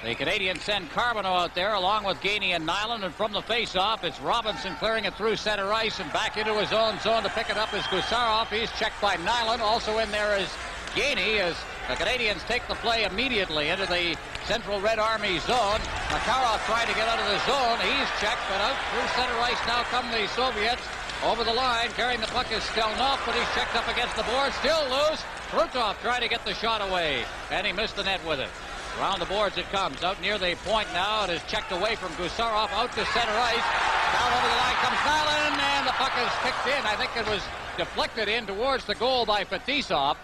The Canadians send Carbonneau out there along with Gainey and Nyland, and from the face-off, it's Robinson clearing it through center ice and back into his own zone to pick it up is Gusarov. He's checked by Nyland. Also in there is Gainey as the Canadians take the play immediately into the Central Red Army zone. Makarov trying to get out of the zone. He's checked, but out through center ice now come the Soviets. Over the line, carrying the puck is Stelnov, but he's checked up against the board. Still loose. Krutov trying to get the shot away, and he missed the net with it. Around the boards it comes. Out near the point now. It is checked away from Gusarov out to center ice. Down over the line comes Nyland, and the puck is kicked in. I think it was deflected in towards the goal by Fetisov.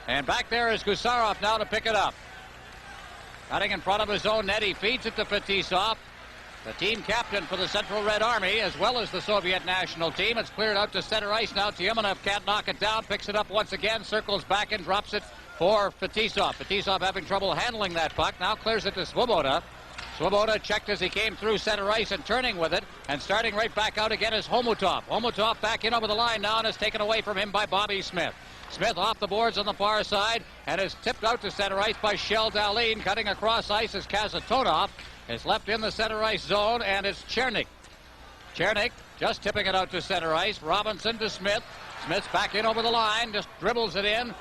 And back there is Gusarov now to pick it up. Cutting in front of his own net. He feeds it to Fetisov. The team captain for the Central Red Army, as well as the Soviet national team. It's cleared out to center ice now. Tyemenov can't knock it down. Picks it up once again. Circles back and drops it for Fetisov. Fetisov having trouble handling that puck. Now clears it to Svoboda. Svoboda checked as he came through center ice and turning with it. And starting right back out again is Homutov. Homutov back in over the line now and is taken away from him by Bobby Smith. Smith off the boards on the far side and is tipped out to center ice by Shel Dalin. Cutting across ice is Kazatonov. Is left in the center ice zone, and it's Chernik. Chernik just tipping it out to center ice. Robinson to Smith. Smith's back in over the line, just dribbles it in.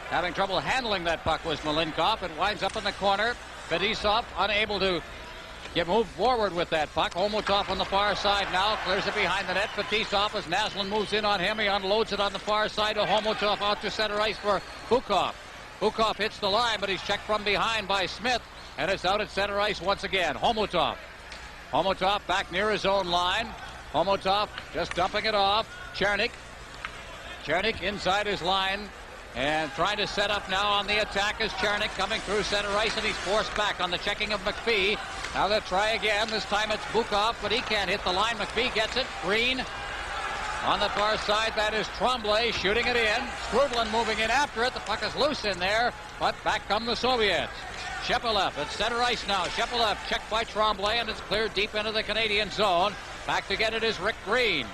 Having trouble handling that puck was Malinkov. It winds up in the corner. Fetisov unable to get moved forward with that puck. Homutov on the far side now, clears it behind the net. Fetisov as Naslund moves in on him. He unloads it on the far side to Homutov out to center ice for Bukov. Bukov hits the line, but he's checked from behind by Smith. And it's out at center ice once again. Homutov. Homutov back near his own line. Homutov just dumping it off. Chernik. Chernik inside his line and trying to set up now on the attack is Chernik coming through center ice, and he's forced back on the checking of McPhee. Now they'll try again. This time it's Bukov, but he can't hit the line. McPhee gets it. Green on the far side. That is Tremblay shooting it in. Skrubland moving in after it. The puck is loose in there, but back come the Soviets. Shepelev at center ice now. Shepelev checked by Tremblay, and it's cleared deep into the Canadian zone. Back to get it is Rick Green.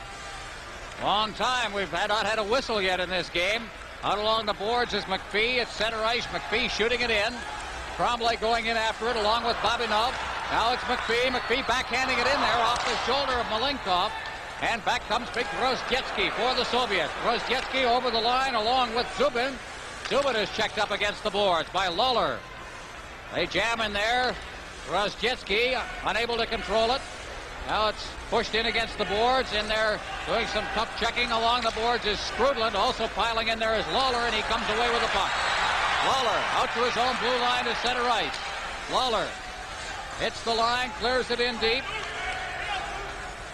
Long time we've not had a whistle yet in this game. Out along the boards is McPhee at center ice. McPhee shooting it in. Tremblay going in after it along with Babinov. Now it's McPhee. McPhee backhanding it in there off the shoulder of Malinkov. And back comes big Grosdetsky for the Soviets. Grosdetsky over the line along with Zubin. Zubin is checked up against the boards by Lawler. They jam in there. Grosdetsky unable to control it. Now it's pushed in against the boards. In there doing some tough checking along the boards is Skrudland. Also piling in there is Lawler, and he comes away with the puck. Lawler out to his own blue line to center ice. Lawler hits the line, clears it in deep.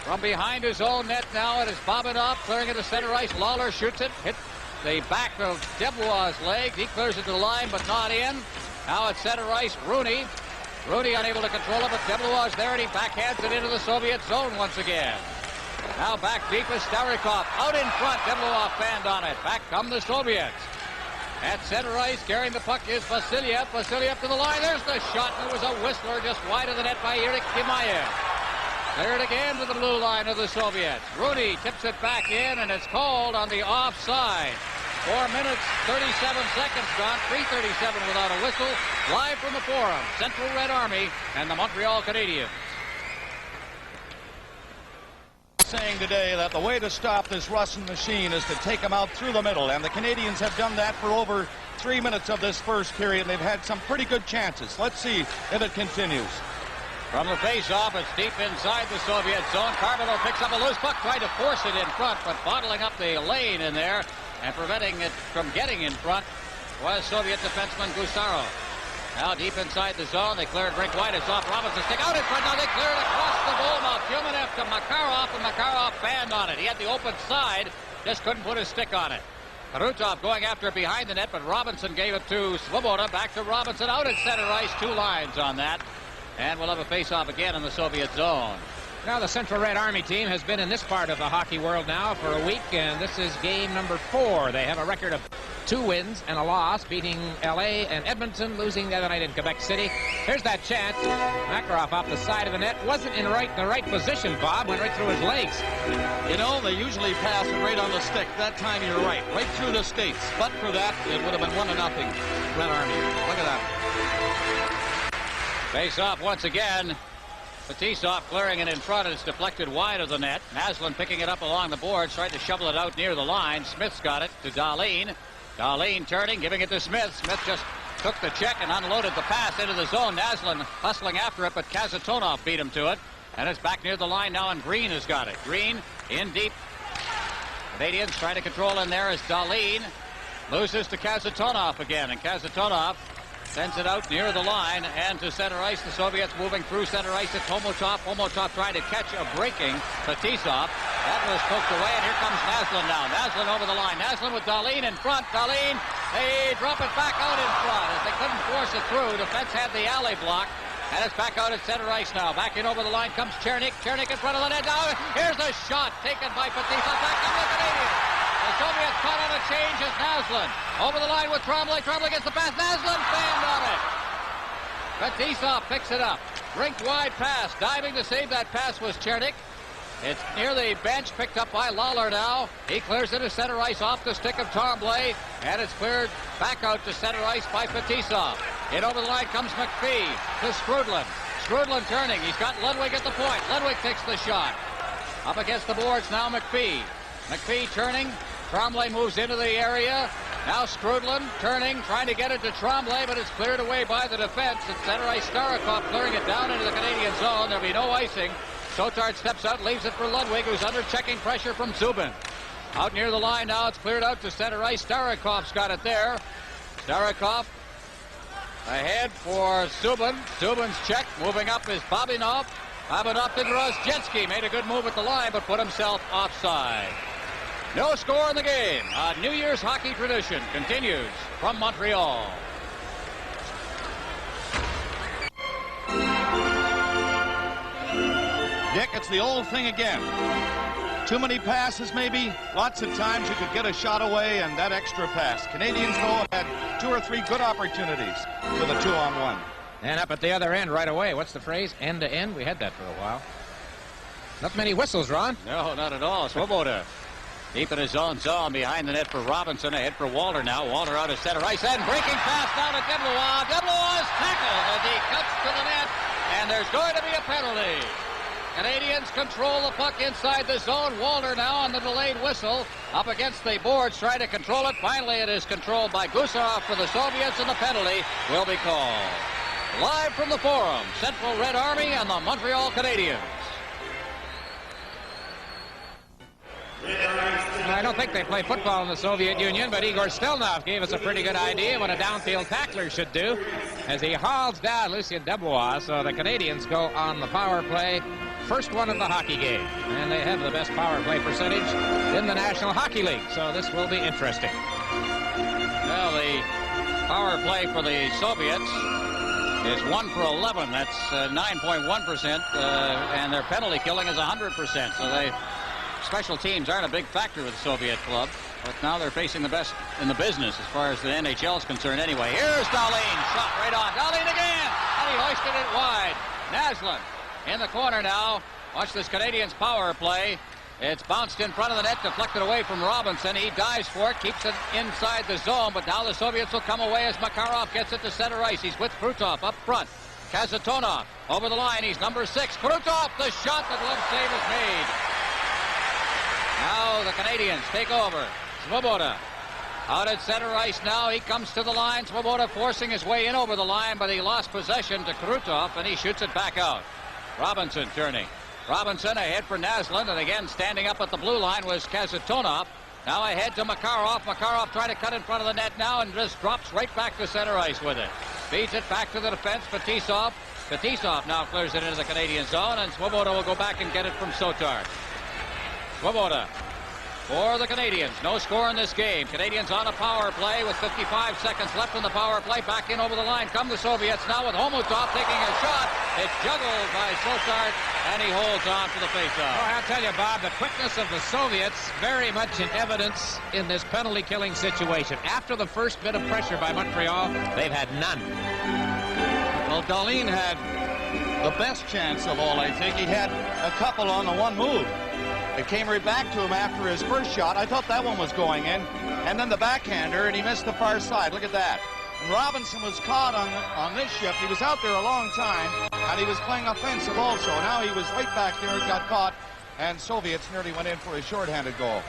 From behind his own net now it is Babinov clearing it to center ice. Lawler shoots it, hits the back of Debois' legs. He clears it to the line, but not in. Now at center ice, Rooney. Rooney unable to control it, but Debois there, and he backhands it into the Soviet zone once again. Now back deep is Starikov. Out in front, Debois fanned on it. Back come the Soviets. At center ice, carrying the puck is Vasilyev. Vasilyev to the line. There's the shot. It was a whistler just wide of the net by Eric Kimayev. Cleared again to the blue line of the Soviets. Rooney tips it back in, and it's called on the offside. 4 minutes, 37 seconds gone, 3:37 without a whistle. Live from the Forum, Central Red Army and the Montreal Canadiens. Saying today that the way to stop this Russian machine is to take them out through the middle, and the Canadians have done that for over 3 minutes of this first period. They've had some pretty good chances. Let's see if it continues. From the face-off, it's deep inside the Soviet zone. Carbonneau picks up a loose puck, tried to force it in front, but bottling up the lane in there and preventing it from getting in front was Soviet defenseman Gusarov. Now deep inside the zone, they clear it rink wide. It's off Robinson's stick. Out in front, now they clear it across the goal mouth. Tyemenov to Makarov, and Makarov banned on it. He had the open side, just couldn't put his stick on it. Krutov going after it behind the net, but Robinson gave it to Svoboda. Back to Robinson, out at center ice. 2 lines on that. And we'll have a face-off again in the Soviet zone. Now the Central Red Army team has been in this part of the hockey world now for a week, and this is game number 4. They have a record of 2 wins and a loss, beating L.A. and Edmonton, losing the other night in Quebec City. Here's that chance. Makarov off the side of the net. Wasn't in the right position, Bob. Went right through his legs. You know, they usually pass it right on the stick. That time you're right through the skates. But for that, it would have been 1-0 Red Army. Look at that. Face off once again. Fetisov clearing it in front. It's deflected wide of the net. Naslund picking it up along the boards, tried to shovel it out near the line. Smith's got it to Dahlin. Dahlin turning, giving it to Smith. Smith just took the check and unloaded the pass into the zone. Naslund hustling after it, but Kazatonov beat him to it. And it's back near the line now, and Green has got it. Green in deep. Canadians trying to control in there as Dahlin loses to Kazatonov again, and Kazatonov sends it out near the line and to center ice. The Soviets moving through center ice. It's Homotov. Homotov trying to catch a breaking Fetisov. That was poked away, and here comes Naslund now. Naslund over the line. Naslund with Dahlin in front. Dahlin, they drop it back out in front as they couldn't force it through. Defense had the alley block, and it's back out at center ice now. Back in over the line comes Chernik. Chernik in front of the net now. Here's a shot taken by Fetisov. Back to the Canadians. The Soviets caught on a change as Naslund over the line with Trombley. Trombley gets the pass. Naslund banned on it. Fetisov picks it up. Rinked wide pass. Diving to save that pass was Chernik. It's near the bench, picked up by Lawler now. He clears into center ice off the stick of Trombley, and it's cleared back out to center ice by Fetisov. In over the line comes McPhee to Strudlin. Strudlin turning. He's got Ludwig at the point. Ludwig takes the shot. Up against the boards now McPhee. McPhee turning. Trombley moves into the area. Now Strudlin turning, trying to get it to Trombley, but it's cleared away by the defense. It's center ice Starikov clearing it down into the Canadian zone. There'll be no icing. Sotard steps out, leaves it for Ludwig, who's under checking pressure from Zubin. Out near the line now, it's cleared out to center ice. Starikov's got it there. Starikov ahead for Zubin. Zubin's check. Moving up is Babinov. Babinov to Grozjetsky. Made a good move at the line, but put himself offside. No score in the game. A New Year's hockey tradition continues from Montreal. Dick, it's the old thing again. Too many passes, maybe. Lots of times you could get a shot away and that extra pass. Canadians, though, had 2 or 3 good opportunities for the 2-on-1. And up at the other end right away. What's the phrase? End to end? We had that for a while. Not many whistles, Ron. No, not at all. Swoboda deep in his own zone behind the net for Robinson. Ahead for Walter now. Walter out of center ice and breaking pass down to Deblois. Deblois is tackled as he cuts to the net, and there's going to be a penalty. Canadians control the puck inside the zone. Walter now on the delayed whistle up against the boards trying to control it. Finally it is controlled by Gusarov for the Soviets, and the penalty will be called. Live from the Forum, Central Red Army and the Montreal Canadiens. I don't think they play football in the Soviet Union, but Igor Stelnov gave us a pretty good idea what a downfield tackler should do as he hauls down Lucien Debois. So the Canadians go on the power play, first one of the hockey game. And they have the best power play percentage in the National Hockey League, so this will be interesting. Well, the power play for the Soviets is 1 for 11. That's 9.1%, and their penalty killing is 100%. So they... Special teams aren't a big factor with the Soviet club, but now they're facing the best in the business as far as the NHL is concerned anyway. Here's Dahlin, shot right on. Dahlin again, and he hoisted it wide. Naslund in the corner now. Watch this Canadiens power play. It's bounced in front of the net, deflected away from Robinson. He dives for it, keeps it inside the zone, but now the Soviets will come away as Makarov gets it to center ice. He's with Krutov up front. Kazatonov over the line. He's number 6. Krutov, the shot, the glove save is made. Now the Canadians take over. Swoboda out at center ice now. He comes to the line. Swoboda forcing his way in over the line, but he lost possession to Krutov, and he shoots it back out. Robinson turning. Robinson ahead for Naslund, and again standing up at the blue line was Kazatonov. Now ahead to Makarov. Makarov trying to cut in front of the net now and just drops right back to center ice with it. Feeds it back to the defense. Fetisov. Fetisov now clears it into the Canadian zone, and Swoboda will go back and get it from Sotard. Swoboda for the Canadians. No score in this game. Canadians on a power play with 55 seconds left in the power play. Back in over the line come the Soviets now with Homotov taking a shot. It's juggled by Sotard, and he holds on to the faceoff. Oh, I'll tell you, Bob, the quickness of the Soviets very much in evidence in this penalty-killing situation. After the first bit of pressure by Montreal, they've had none. Well, Dahlin had the best chance of all, I think. He had a couple on the one move. It came right back to him after his first shot. I thought that one was going in. And then the backhander, and he missed the far side. Look at that. Robinson was caught on this shift. He was out there a long time, and he was playing offensive also. Now he was right back there, got caught, and Soviets nearly went in for a shorthanded goal.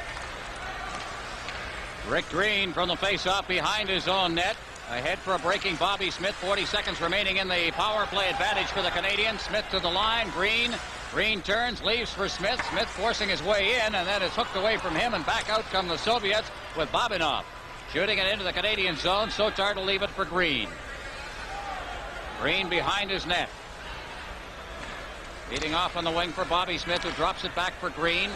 Rick Green from the face-off behind his own net. Ahead for a breaking Bobby Smith. 40 seconds remaining in the power play advantage for the Canadians. Smith to the line. Green turns, leaves for Smith. Smith forcing his way in, and then it's hooked away from him, and back out come the Soviets with Bobinov. Shooting it into the Canadian zone. Sotar to leave it for Green. Green behind his net. Leading off on the wing for Bobby Smith, who drops it back for Green.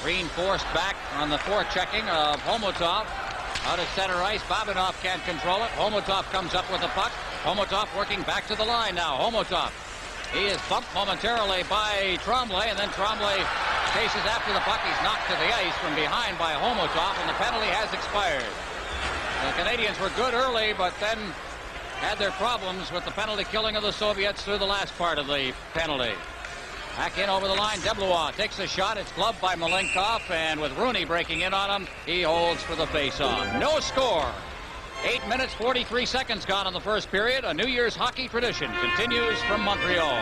Green forced back on the forechecking of Homotov. Out at center ice, Bobinov can't control it. Homotov comes up with the puck. Homotov working back to the line now. Homotov. He is bumped momentarily by Tremblay, and then Tremblay chases after the puck. He's knocked to the ice from behind by Homotov, and the penalty has expired. The Canadians were good early, but then had their problems with the penalty killing of the Soviets through the last part of the penalty. Back in over the line, Deblois takes a shot. It's gloved by Malenkov, and with Rooney breaking in on him, he holds for the face-off. No score. 8 minutes, 43 seconds gone in the first period. A New Year's hockey tradition continues from Montreal.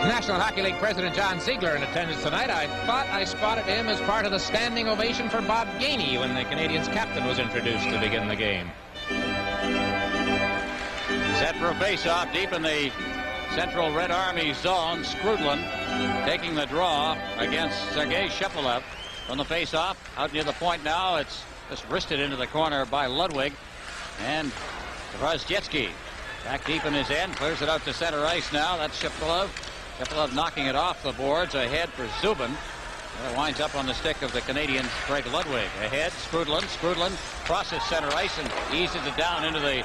National Hockey League President John Ziegler in attendance tonight. I thought I spotted him as part of the standing ovation for Bob Gainey when the Canadians' captain was introduced to begin the game. Set for a face-off deep in the Central Red Army zone. Skrudlin taking the draw against Sergei Shepelev from the face-off. Out near the point now. It's just wristed into the corner by Ludwig. And Rozjetsky back deep in his end. Clears it out to center ice now. That's Shepelev. Shepelev knocking it off the boards. Ahead for Zubin. It winds up on the stick of the Canadians, Craig Ludwig. Ahead, Skrudlin. Skrudlin crosses center ice and eases it down into the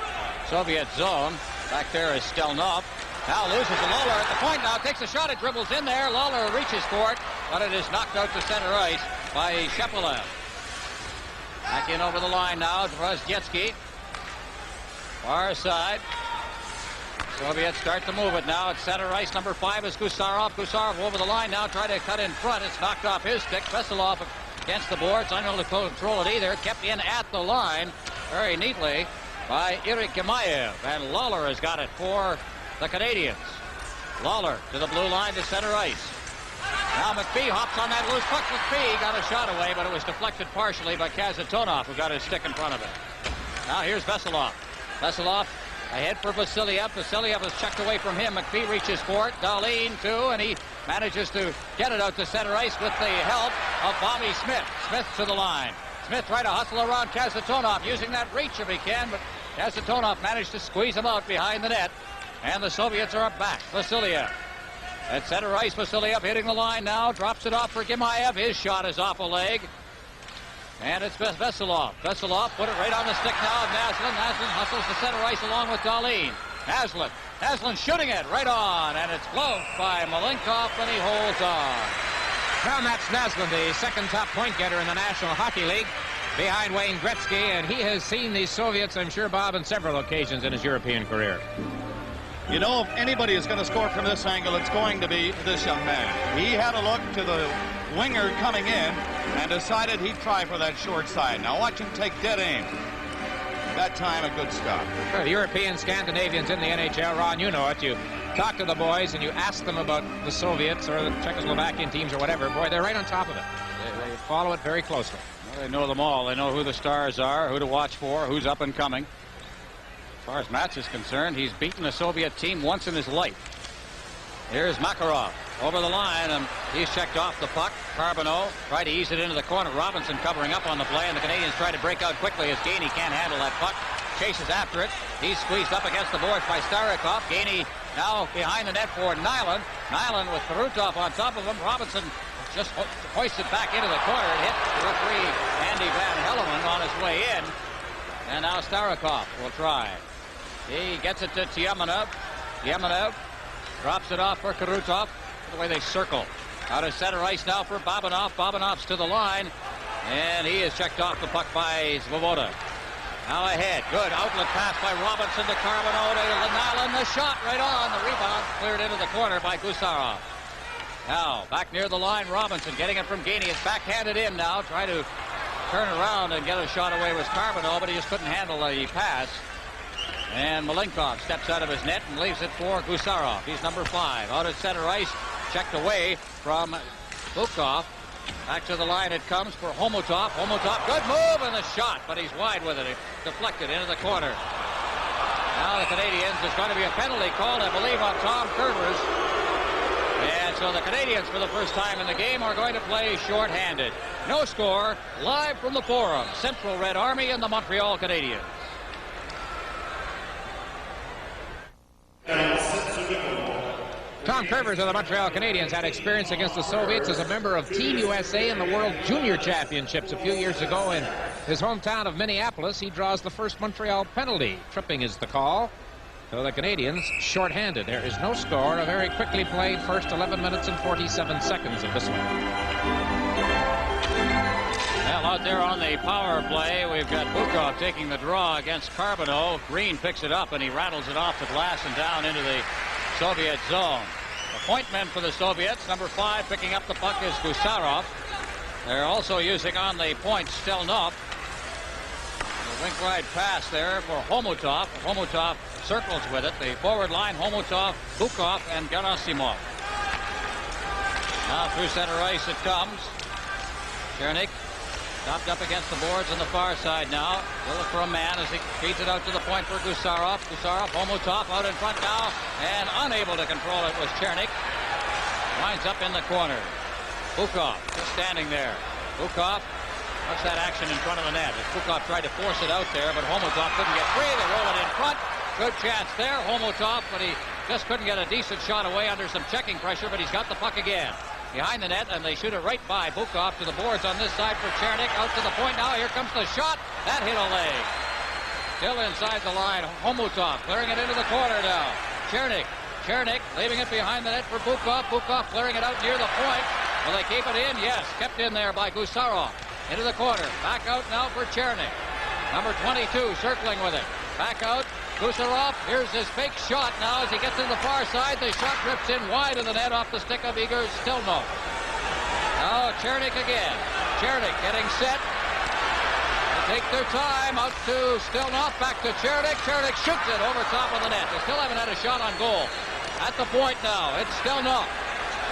Soviet zone. Back there is Stelnov. Now loses to Lawler at the point now. Takes a shot. It dribbles in there. Lawler reaches for it, but it is knocked out to center ice by Shepelev. Back in over the line now. Rozjetsky. Far side. Soviets start to move it now. At center ice, number 5 is Gusarov. Gusarov over the line now. Try to cut in front. It's knocked off his stick. Veselov against the boards. Unable to control it either. Kept in at the line very neatly by Erik Gemayev. And Lawler has got it for the Canadians. Lawler to the blue line to center ice. Now McPhee hops on that loose puck. McPhee got a shot away, but it was deflected partially by Kazatonov, who got his stick in front of it. Now here's Veselov. Veselov ahead for Vasiliev. Vasiliev is checked away from him. McPhee reaches for it. Dahlin too, and he manages to get it out to center ice with the help of Bobby Smith. Smith to the line. Smith trying to hustle around Kazatonov, using that reach if he can, but Kazatonov managed to squeeze him out behind the net, and the Soviets are back. Vasiliev at center ice. Vasiliev hitting the line now, drops it off for Gemayev. His shot is off a leg, and it's Veselov. Veselov put it right on the stick now of Naslin. Naslin hustles to center ice along with Dahlin. Naslin shooting it right on, and it's gloved by Malenkov, and he holds on. Well, Mats Naslin, the second top point getter in the National Hockey League, behind Wayne Gretzky, and he has seen these Soviets, I'm sure, Bob, on several occasions in his European career. You know, if anybody is going to score from this angle, it's going to be this young man. He had a look to the winger coming in and decided he'd try for that short side. Now watch him take dead aim. That time, a good stop. The European Scandinavians in the NHL, Ron, you know it. You talk to the boys and you ask them about the Soviets or the Czechoslovakian teams or whatever. Boy, they're right on top of it. They follow it very closely. Well, they know them all. They know who the stars are, who to watch for, who's up and coming. As far as Mats is concerned, he's beaten a Soviet team once in his life. Here's Makarov over the line, and he's checked off the puck. Carbonneau tried to ease it into the corner. Robinson covering up on the play, and the Canadians try to break out quickly as Gainey can't handle that puck. Chases after it. He's squeezed up against the boards by Starikov. Gainey now behind the net for Nyland. Nyland with Karutov on top of him. Robinson just hoisted back into the corner. It hit the referee Andy Van Helleman on his way in. And now Starikov will try. He gets it to Tyemenov. Tyemenov drops it off for Karutov. The way they circle. Out of center ice now for Bobinov. Bobinov's to the line. And he is checked off the puck by Svoboda. Now ahead. Good outlet pass by Robinson to Carbonneau to Nyland. The shot right on. The rebound cleared into the corner by Gusarov. Now back near the line. Robinson getting it from Gainey. It's backhanded in now. Try to turn around and get a shot away with Carbonneau, but he just couldn't handle the pass. And Malinkov steps out of his net and leaves it for Gusarov. He's number 5. Out at center ice, checked away from Bukov. Back to the line it comes for Homotov. Homotov, good move and a shot, but he's wide with it. It deflected into the corner. Now the Canadians, there's going to be a penalty called, I believe, on Tom Curvers. And so the Canadians, for the first time in the game, are going to play shorthanded. No score, live from the Forum. Central Red Army and the Montreal Canadiens. Tom Curvers of the Montreal Canadiens had experience against the Soviets as a member of Team USA in the World Junior Championships a few years ago in his hometown of Minneapolis. He draws the first Montreal penalty. Tripping is the call. So the Canadians shorthanded. There is no score. A very quickly played first 11 minutes and 47 seconds of this one. Well, out there on the power play, we've got Bukov taking the draw against Carbonneau. Green picks it up and he rattles it off the glass and down into the Soviet zone. The point men for the Soviets, number 5 picking up the puck is Gusarov. They're also using on the point Stelnov. The wink wide pass there for Homotov. Homotov circles with it. The forward line, Homotov, Bukov, and Gerasimov. Now through center ice it comes. Chernik stopped up against the boards on the far side now. Will look for a man as he feeds it out to the point for Gusarov. Gusarov, Homotov out in front now, and unable to control it was Chernik. Winds up in the corner. Bukov just standing there. Bukov, what's that action in front of the net? As Bukov tried to force it out there, but Homotov couldn't get free. They roll it in front. Good chance there, Homotov, but he just couldn't get a decent shot away under some checking pressure, but he's got the puck again. Behind the net, and they shoot it right by Bukov to the boards on this side for Chernik. Out to the point now. Here comes the shot. That hit a leg. Still inside the line. Homotov clearing it into the corner now. Chernik leaving it behind the net for Bukov. Bukov clearing it out near the point. Will they keep it in? Yes. Kept in there by Gusarov. Into the corner. Back out now for Chernik. Number 22 circling with it. Back out. Gusarov, here's his fake shot now as he gets to the far side. The shot rips in wide of the net off the stick of Igor Stelnov. Now Chernik again. Chernik getting set. They take their time out to Stelnov. Back to Chernik. Chernik shoots it over top of the net. They still haven't had a shot on goal. At the point now, it's Stelnov.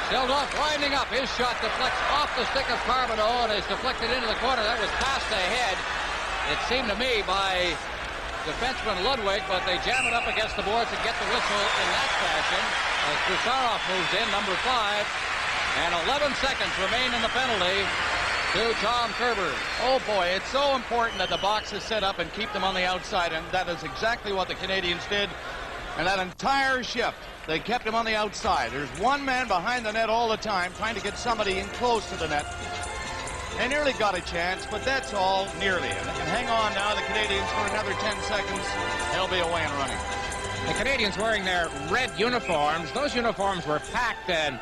Stelnov winding up. His shot deflects off the stick of Carbonneau and is deflected into the corner. That was past the head, it seemed to me, by defenseman Ludwig, but they jam it up against the boards and get the whistle in that fashion as Gusarov moves in, number 5, and 11 seconds remain in the penalty to Tom Curvers. Oh boy, it's so important that the box is set up and keep them on the outside, and that is exactly what the Canadians did. And that entire shift, they kept him on the outside. There's one man behind the net all the time trying to get somebody in close to the net. They nearly got a chance, but that's all, nearly. And they can hang on now, the Canadians, for another 10 seconds. They'll be away and running. The Canadians wearing their red uniforms. Those uniforms were packed and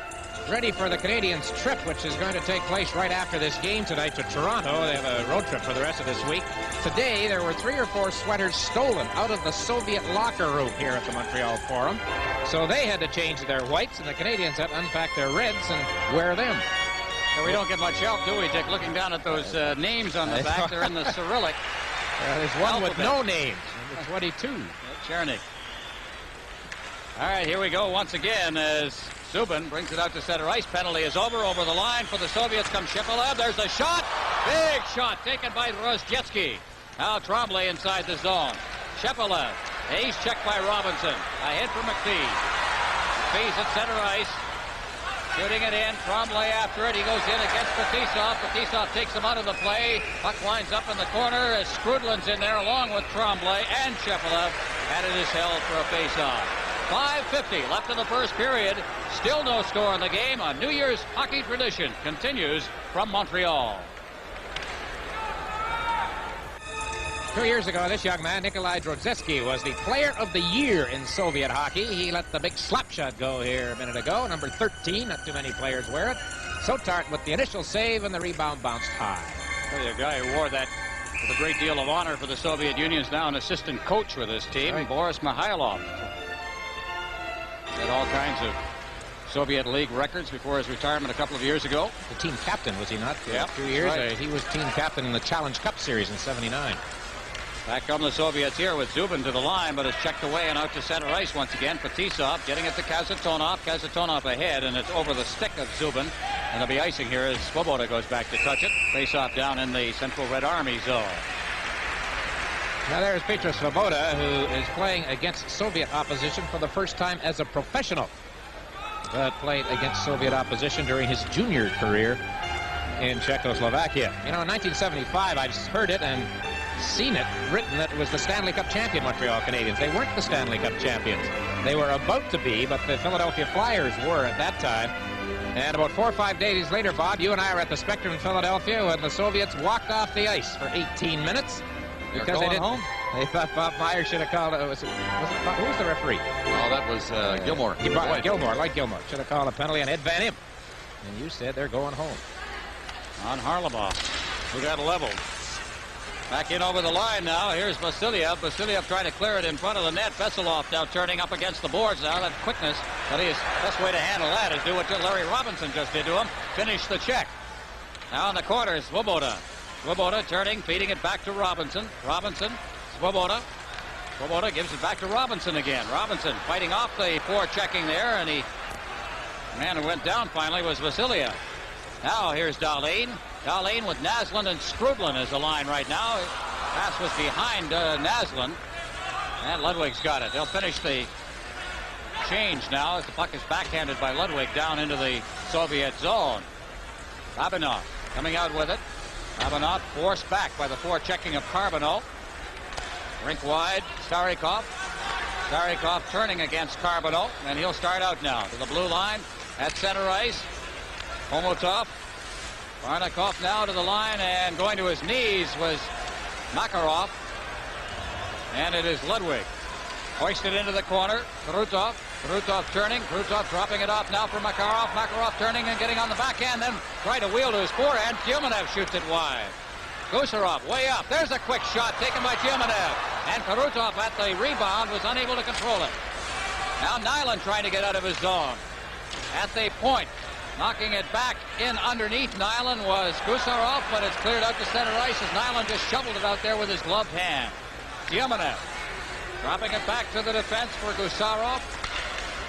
ready for the Canadians' trip, which is going to take place right after this game tonight to Toronto. They have a road trip for the rest of this week. Today, there were 3 or 4 sweaters stolen out of the Soviet locker room here at the Montreal Forum. So they had to change their whites, and the Canadians had to unpack their reds and wear them. So we don't get much help, do we, Dick? Looking down at those names on the back, they're in the Cyrillic. There's one with no names, number 22. Chernik. All right, here we go once again as Zubin brings it out to center ice. Penalty is over the line for the Soviets comes Shipalev. There's the shot. Big shot taken by Rozjetsky. Now Tremblay inside the zone. Shipalev. Ace checked by Robinson. A hit for McPhee. McPhee's at center ice. Shooting it in. Tremblay after it. He goes in against Fetisov. Fetisov takes him out of the play. Puck winds up in the corner as Skrudlin's in there along with Tremblay and Shipalev. And it is held for a face-off. 5:50 left in the first period. Still no score in the game. A New Year's hockey tradition continues from Montreal. 2 years ago, this young man, Nikolai Drodzetsky, was the player of the year in Soviet hockey. He let the big slap shot go here a minute ago. Number 13, not too many players wear it. Sotart with the initial save, and the rebound bounced high. The guy who wore that with a great deal of honor for the Soviet Union is now an assistant coach with his team, right. Boris Mikhailov. Had all kinds of Soviet League records before his retirement a couple of years ago. The team captain, was he not? For Yep, 2 years. right. He was team captain in the Challenge Cup Series in '79. Back come the Soviets here with Zubin to the line, but it's checked away and out to center ice once again. Fetisov getting it to Kasatonov. Kasatonov ahead, and it's over the stick of Zubin. And there'll be icing here as Swoboda goes back to touch it. Face-off down in the Central Red Army zone. Now there's Petr Svoboda, who is playing against Soviet opposition for the first time as a professional. But played against Soviet opposition during his junior career in Czechoslovakia. You know, in 1975, I've heard it and seen it written that it was the Stanley Cup champion Montreal Canadiens. They weren't the Stanley Cup champions. They were about to be, but the Philadelphia Flyers were at that time. And about 4 or 5 days later, Bob, you and I were at the Spectrum in Philadelphia when the Soviets walked off the ice for 18 minutes. Because they didn't. Home? They thought Bob Myers should have called it. Who was the referee? Oh, that was Gilmore. Lloyd Gilmore. Should have called a penalty on Ed Van Impe. And you said they're going home. On Harlamov, who got leveled. Back in over the line now. Here's Vasilyev. Vasilyev trying to clear it in front of the net. Veselov now turning up against the boards now. That quickness. But his best way to handle that is do what Larry Robinson just did to him. Finish the check. Now in the corner, Swoboda. Swoboda turning, feeding it back to Robinson. Robinson, Swoboda. Swoboda gives it back to Robinson again. Robinson fighting off the forechecking there, and the man who went down finally was Vasilyev. Now here's Dahlin. Dahlin with Naslund and Skrudlin as the line right now. Pass was behind Naslund. And Ludwig's got it. They'll finish the change now as the puck is backhanded by Ludwig down into the Soviet zone. Babinov coming out with it. Babinov forced back by the forechecking of Carbonneau. Rink wide, Starikov. Starikov turning against Carbonneau, and he'll start out now to the blue line at center ice. Homotov. Varnikov now to the line, and going to his knees was Makarov. And it is Ludwig. Hoisted into the corner. Krutov. Krutov turning. Krutov dropping it off now for Makarov. Makarov turning and getting on the backhand, then trying to wheel to his forehand. Tiumenev shoots it wide. Gusarov way up. There's a quick shot taken by Tiumenev. And Krutov at the rebound was unable to control it. Now Nyland trying to get out of his zone. At the point. Knocking it back in underneath Nyland was Gusarov, but it's cleared out to center ice as Nyland just shoveled it out there with his gloved hand. Tiumenev dropping it back to the defense for Gusarov.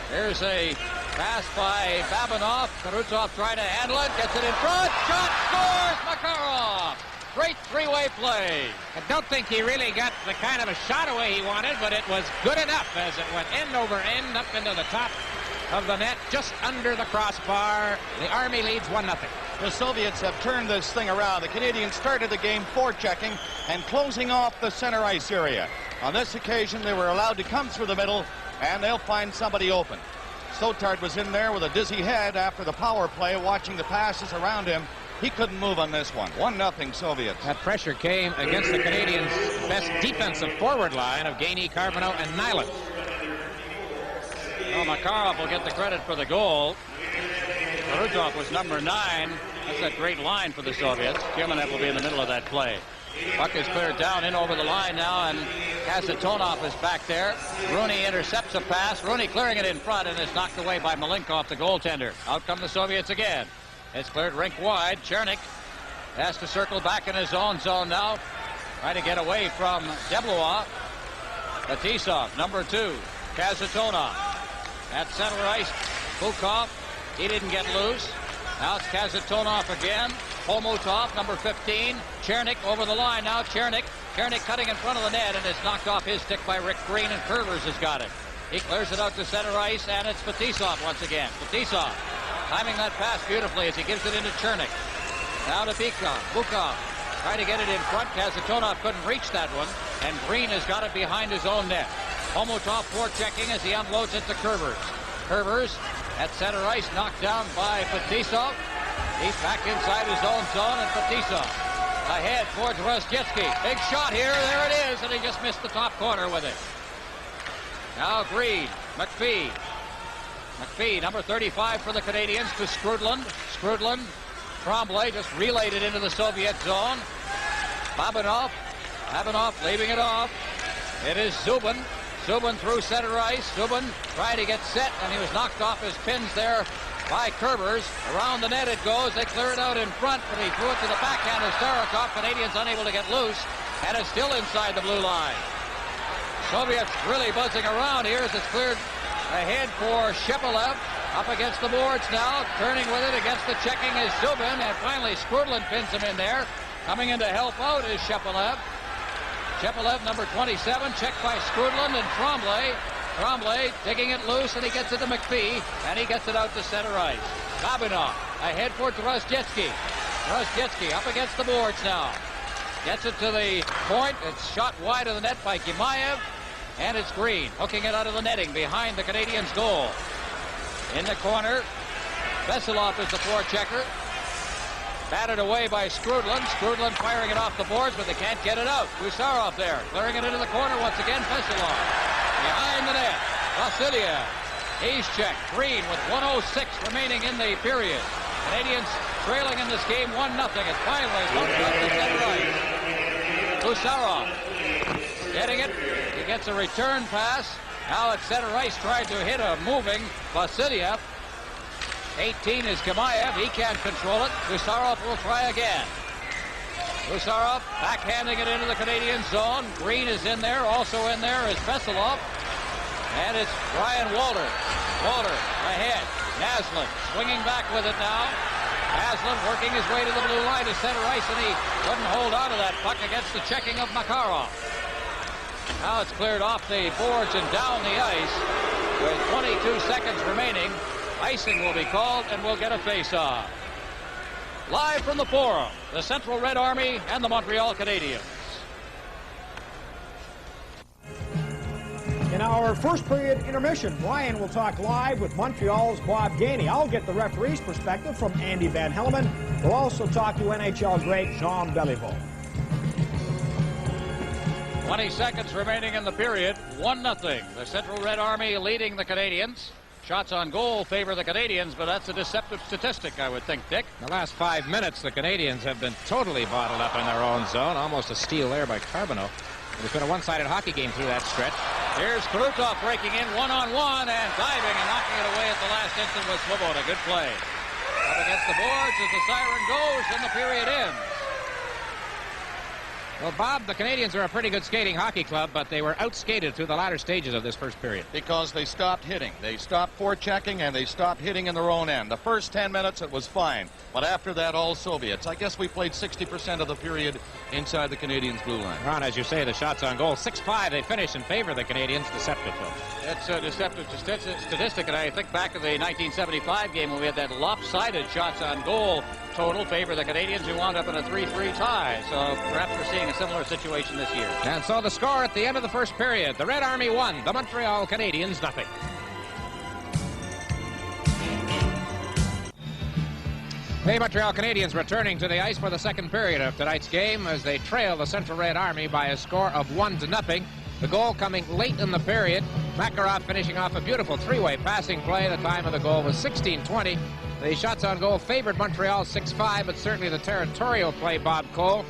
There's a pass by Babinov. Krutov trying to handle it. Gets it in front. Shot. Scores. Makarov. Great three-way play. I don't think he really got the kind of a shot away he wanted, but it was good enough as it went end over end up into the top of the net, just under the crossbar. The Army leads 1-0. The Soviets have turned this thing around. The Canadians started the game forechecking and closing off the center ice area. On this occasion, they were allowed to come through the middle, and they'll find somebody open. Stotard was in there with a dizzy head after the power play, watching the passes around him. He couldn't move on this one. 1-0 Soviets. That pressure came against the Canadians' best defensive forward line of Gainey, Carbonneau, and Nyland. Well, Makarov will get the credit for the goal. Krutov was number 9. That's a great line for the Soviets. Tiumenev will be in the middle of that play. Puck is cleared down in over the line now, and Kasatonov is back there. Rooney intercepts a pass. Rooney clearing it in front, and is knocked away by Malenkov, the goaltender. Out come the Soviets again. It's cleared rink wide. Chernik has to circle back in his own zone now. Trying to get away from Deblois. Fetisov, number 2. Kasatonov. At center ice, Bukov. He didn't get loose. Now it's Kasatonov again. Homotov, number 15. Chernik over the line now. Chernik cutting in front of the net, and it's knocked off his stick by Rick Green, and Curvers has got it. He clears it out to center ice, and it's Fetisov once again. Fetisov timing that pass beautifully as he gives it into Chernik. Now to Bukov. Trying to get it in front. Kasatonov couldn't reach that one, and Green has got it behind his own net. Homotov forechecking as he unloads it to Curvers. Curvers at center ice, knocked down by Fetisov. He's back inside his own zone, and Fetisov ahead towards Rostetsky. Big shot here, there it is, and he just missed the top corner with it. Now Green, McPhee. McPhee, number 35 for the Canadians, to Skrudland. Skrudland, Tremblay just relayed it into the Soviet zone. Babinov leaving it off. It is Zubin. Subban through center ice. Subban trying to get set, and he was knocked off his pins there by Kerbers. Around the net it goes. They clear it out in front, but he threw it to the backhand of Starikov. Canadians unable to get loose, and it's still inside the blue line. Soviets really buzzing around here as it's cleared ahead for Shepelev. Up against the boards now. Turning with it against the checking is Subban, and finally Skrudlin pins him in there. Coming in to help out is Shepelev. Shepelev, number 27, checked by Skrudlin and Tremblay. Tremblay digging it loose, and he gets it to McPhee, and he gets it out to center ice. Babinov ahead for Trostetsky. Trostetsky up against the boards now. Gets it to the point. It's shot wide of the net by Gimayev, and it's Green hooking it out of the netting behind the Canadiens' goal. In the corner, Veselov is the forechecker. Batted away by Skrudlin. Skrudlin firing it off the boards, but they can't get it out. Gusarov there, clearing it into the corner once again. Veselov behind the net. Vasiliev. He's checked. Green with 1:06 remaining in the period. Canadians trailing in this game 1-0. It's finally bumped up to center ice. Gusarov getting it. He gets a return pass. Now at center ice, tried to hit a moving Vasiliev. 18 is Gimayev. He can't control it. Gusarov will try again. Gusarov backhanding it into the Canadian zone. Green is in there. Also in there is Veselov. And it's Ryan Walter. Walter ahead. Naslund swinging back with it now. Naslund working his way to the blue line to center ice, and he couldn't hold on to that puck against the checking of Makarov. Now it's cleared off the boards and down the ice with 22 seconds remaining. Icing will be called, and we'll get a face-off. Live from the Forum, the Central Red Army and the Montreal Canadiens. In our first period intermission, Brian will talk live with Montreal's Bob Gainey. I'll get the referee's perspective from Andy Van Hellemond. We'll also talk to NHL great Jean Beliveau. 20 seconds remaining in the period. 1-0. The Central Red Army leading the Canadiens. Shots on goal favor the Canadiens, but that's a deceptive statistic, I would think, Dick. The last 5 minutes, the Canadiens have been totally bottled up in their own zone. Almost a steal there by Carbonneau. It's been a one-sided hockey game through that stretch. Here's Krutov breaking in one-on-one and diving and knocking it away at the last instant with Svoboda. Good play. Up against the boards as the siren goes and the period ends. Well, Bob, the Canadiens are a pretty good skating hockey club, but they were outskated through the latter stages of this first period. Because they stopped hitting. They stopped forechecking, and they stopped hitting in their own end. The first 10 minutes, it was fine. But after that, all Soviets. I guess we played 60% of the period inside the Canadiens' blue line. Ron, as you say, the shots on goal, 6-5. They finish in favor of the Canadiens. Deceptive, though. That's a deceptive statistic, and I think back to the 1975 game when we had that lopsided shots on goal total favor the Canadiens, who wound up in a 3-3 tie. So perhaps we're seeing a similar situation this year. And so the score at the end of the first period, the Red Army 1, the Montreal Canadiens 0. The Montreal Canadiens returning to the ice for the second period of tonight's game as they trail the Central Red Army by a score of 1-0. The goal coming late in the period. Makarov finishing off a beautiful three-way passing play. The time of the goal was 16:20. The shots on goal favored Montreal 6-5, but certainly the territorial play, Bob Cole,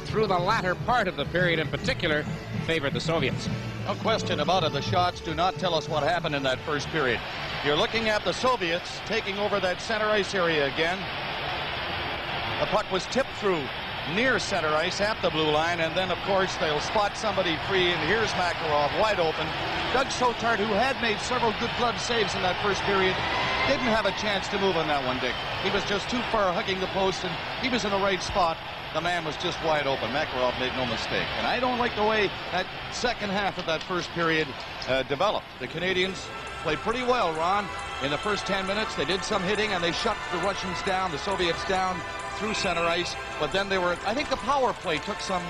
through the latter part of the period in particular, favored the Soviets. No question about it. The shots do not tell us what happened in that first period. You're looking at the Soviets taking over that center ice area again. The puck was tipped through near center ice at the blue line, and then of course they'll spot somebody free, and here's Makarov wide open. Doug Sotard, who had made several good glove saves in that first period, didn't have a chance to move on that one, Dick. He was just too far hugging the post, and he was in the right spot. The man was just wide open. Makarov made no mistake, and I don't like the way that second half of that first period developed. The Canadiens played pretty well, Ron. In the first 10 minutes, they did some hitting, and they shut the Russians down, the Soviets down through center ice, but then they were, I think the power play took some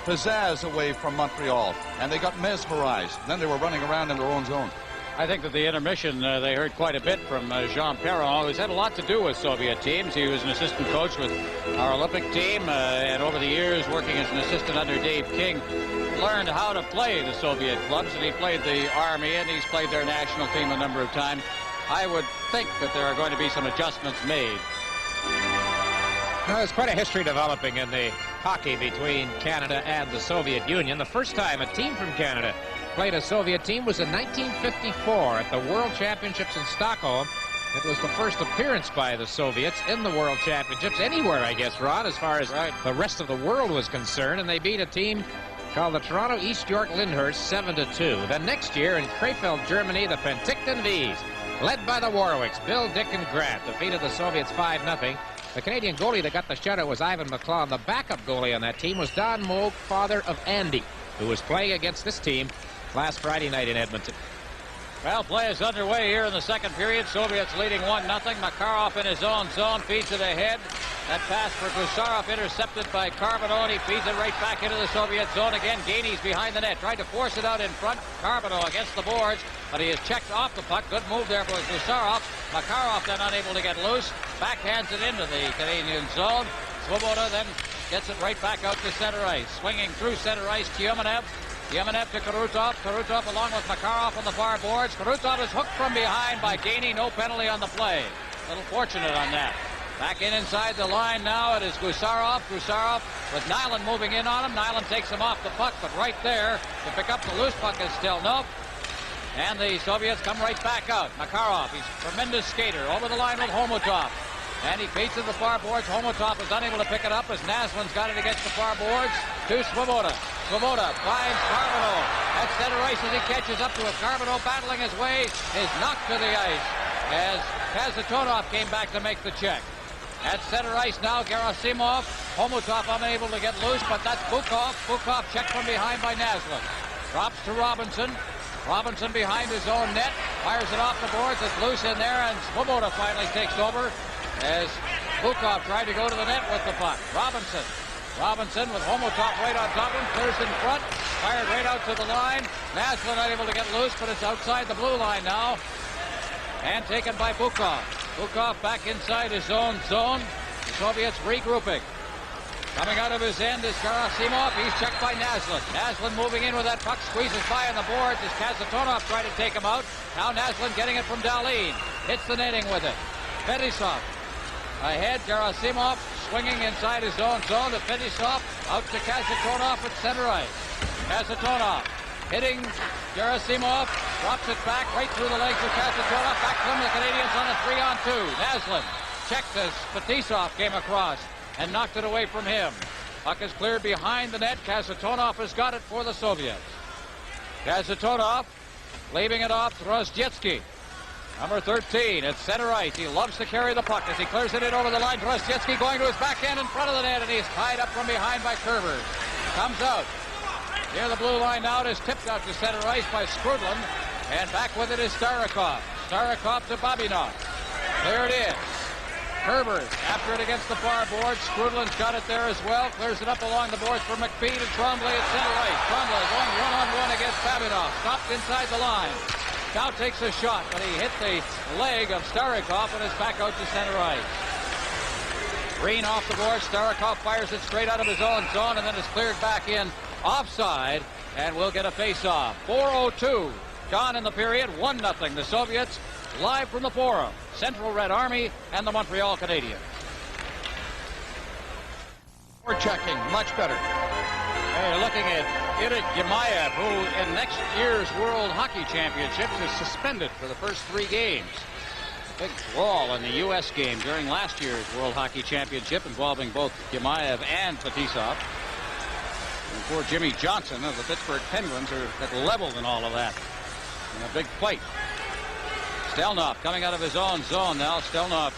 pizzazz away from Montreal, and they got mesmerized. Then they were running around in their own zone. I think that the intermission, they heard quite a bit from Jean Perron, who's had a lot to do with Soviet teams. He was an assistant coach with our Olympic team, and over the years, working as an assistant under Dave King, learned how to play the Soviet clubs, and he played the Army, and he's played their national team a number of times. I would think that there are going to be some adjustments made. Now, there's quite a history developing in the hockey between Canada and the Soviet Union. The first time a team from Canada played a Soviet team was in 1954 at the World Championships in Stockholm. It was the first appearance by the Soviets in the World Championships anywhere, I guess, Ron, as far as the rest of the world was concerned. And they beat a team called the Toronto East York Lyndhurst 7-2. Then next year in Krefeld, Germany, the Penticton V's, led by the Warwicks, Bill, Dick, and Grant, defeated the Soviets 5-0. The Canadian goalie that got the shutout was Ivan McClaw. The backup goalie on that team was Don Moog, father of Andy, who was playing against this team last Friday night in Edmonton. Well, play is underway here in the second period. Soviets leading 1-0. Makarov in his own zone feeds it ahead. That pass for Gusarov intercepted by Carbonneau. He feeds it right back into the Soviet zone again. Gainey's behind the net. Tried to force it out in front. Carbonneau against the boards, but he is checked off the puck. Good move there for Gusarov. Makarov then unable to get loose. Backhands it into the Canadian zone. Svoboda then gets it right back out to center ice. Swinging through center ice, Tyomenev. Tyomenev to Karutov. Karutov along with Makarov on the far boards. Karutov is hooked from behind by Gainey. No penalty on the play. A little fortunate on that. Back inside the line now. It is Gusarov. Gusarov with Nyland moving in on him. Nyland takes him off the puck, but right there to pick up the loose puck is still nope. And the Soviets come right back out. Makarov, he's a tremendous skater. Over the line with Homotov. And he feeds to the far boards. Homotov is unable to pick it up as Naslin's got it against the far boards to Svoboda. Svoboda finds Carbonneau at center ice as he catches up to it. Carbonneau battling his way is knocked to the ice as Kazatonov came back to make the check. At center ice now, Gerasimov. Homotov unable to get loose, but that's Bukov. Bukov checked from behind by Naslin. Drops to Robinson. Robinson behind his own net. Fires it off the boards. It's loose in there, and Svoboda finally takes over as Bukov tried to go to the net with the puck. Robinson with Homotov right on top of him. Clears in front. Fired right out to the line. Naslin unable to get loose, but it's outside the blue line now. And taken by Bukov. Bukov back inside his own zone. The Soviets regrouping. Coming out of his end is Gerasimov. He's checked by Naslin. Naslin moving in with that puck. Squeezes by on the boards as Kazatonov tried to take him out. Now Naslin getting it from Dahlin. Hits the netting with it. Fetisov ahead. Gerasimov swinging inside his own zone to Fetisov. Out to Kazatonov at center ice. Kazatonov hitting Gerasimov. Drops it back right through the legs of Kazatonov. Back from the Canadians on a 3-on-2. Naslin checked as Fetisov came across and knocked it away from him. Puck is cleared behind the net. Kazatonov has got it for the Soviets. Kazatonov leaving it off to Rozhdetsky. Number 13 at center ice. He loves to carry the puck as he clears it in over the line. Rozhdetsky going to his backhand in front of the net, and he's tied up from behind by Kerber. Comes out. Near the blue line now. It is tipped out to center ice by Skrudlin. And back with it is Starikov. Starikov to Babinov. There it is. Kerber after it against the far board. Skrudlin's got it there as well. Clears it up along the boards for McPhee to Trombley at center ice. Trombley going one-on-one against Babinov. Stopped inside the line. Now takes a shot, but he hit the leg of Starikov and is back out to center ice. Green off the board. Starikov fires it straight out of his own zone and then is cleared back in offside, and we'll get a face-off. 4:02 gone in the period. 1-0. The Soviets live from the Forum. Central Red Army and the Montreal Canadiens. We're checking much better. Hey, looking at Irit Yemayev, who in next year's World Hockey Championships is suspended for the first 3 games. Big brawl in the U.S. game during last year's World Hockey Championship involving both Yemayev and Fetisov. And poor Jimmy Johnson of the Pittsburgh Penguins are at leveled in all of that in a big fight. Stelnov coming out of his own zone now. Stelnov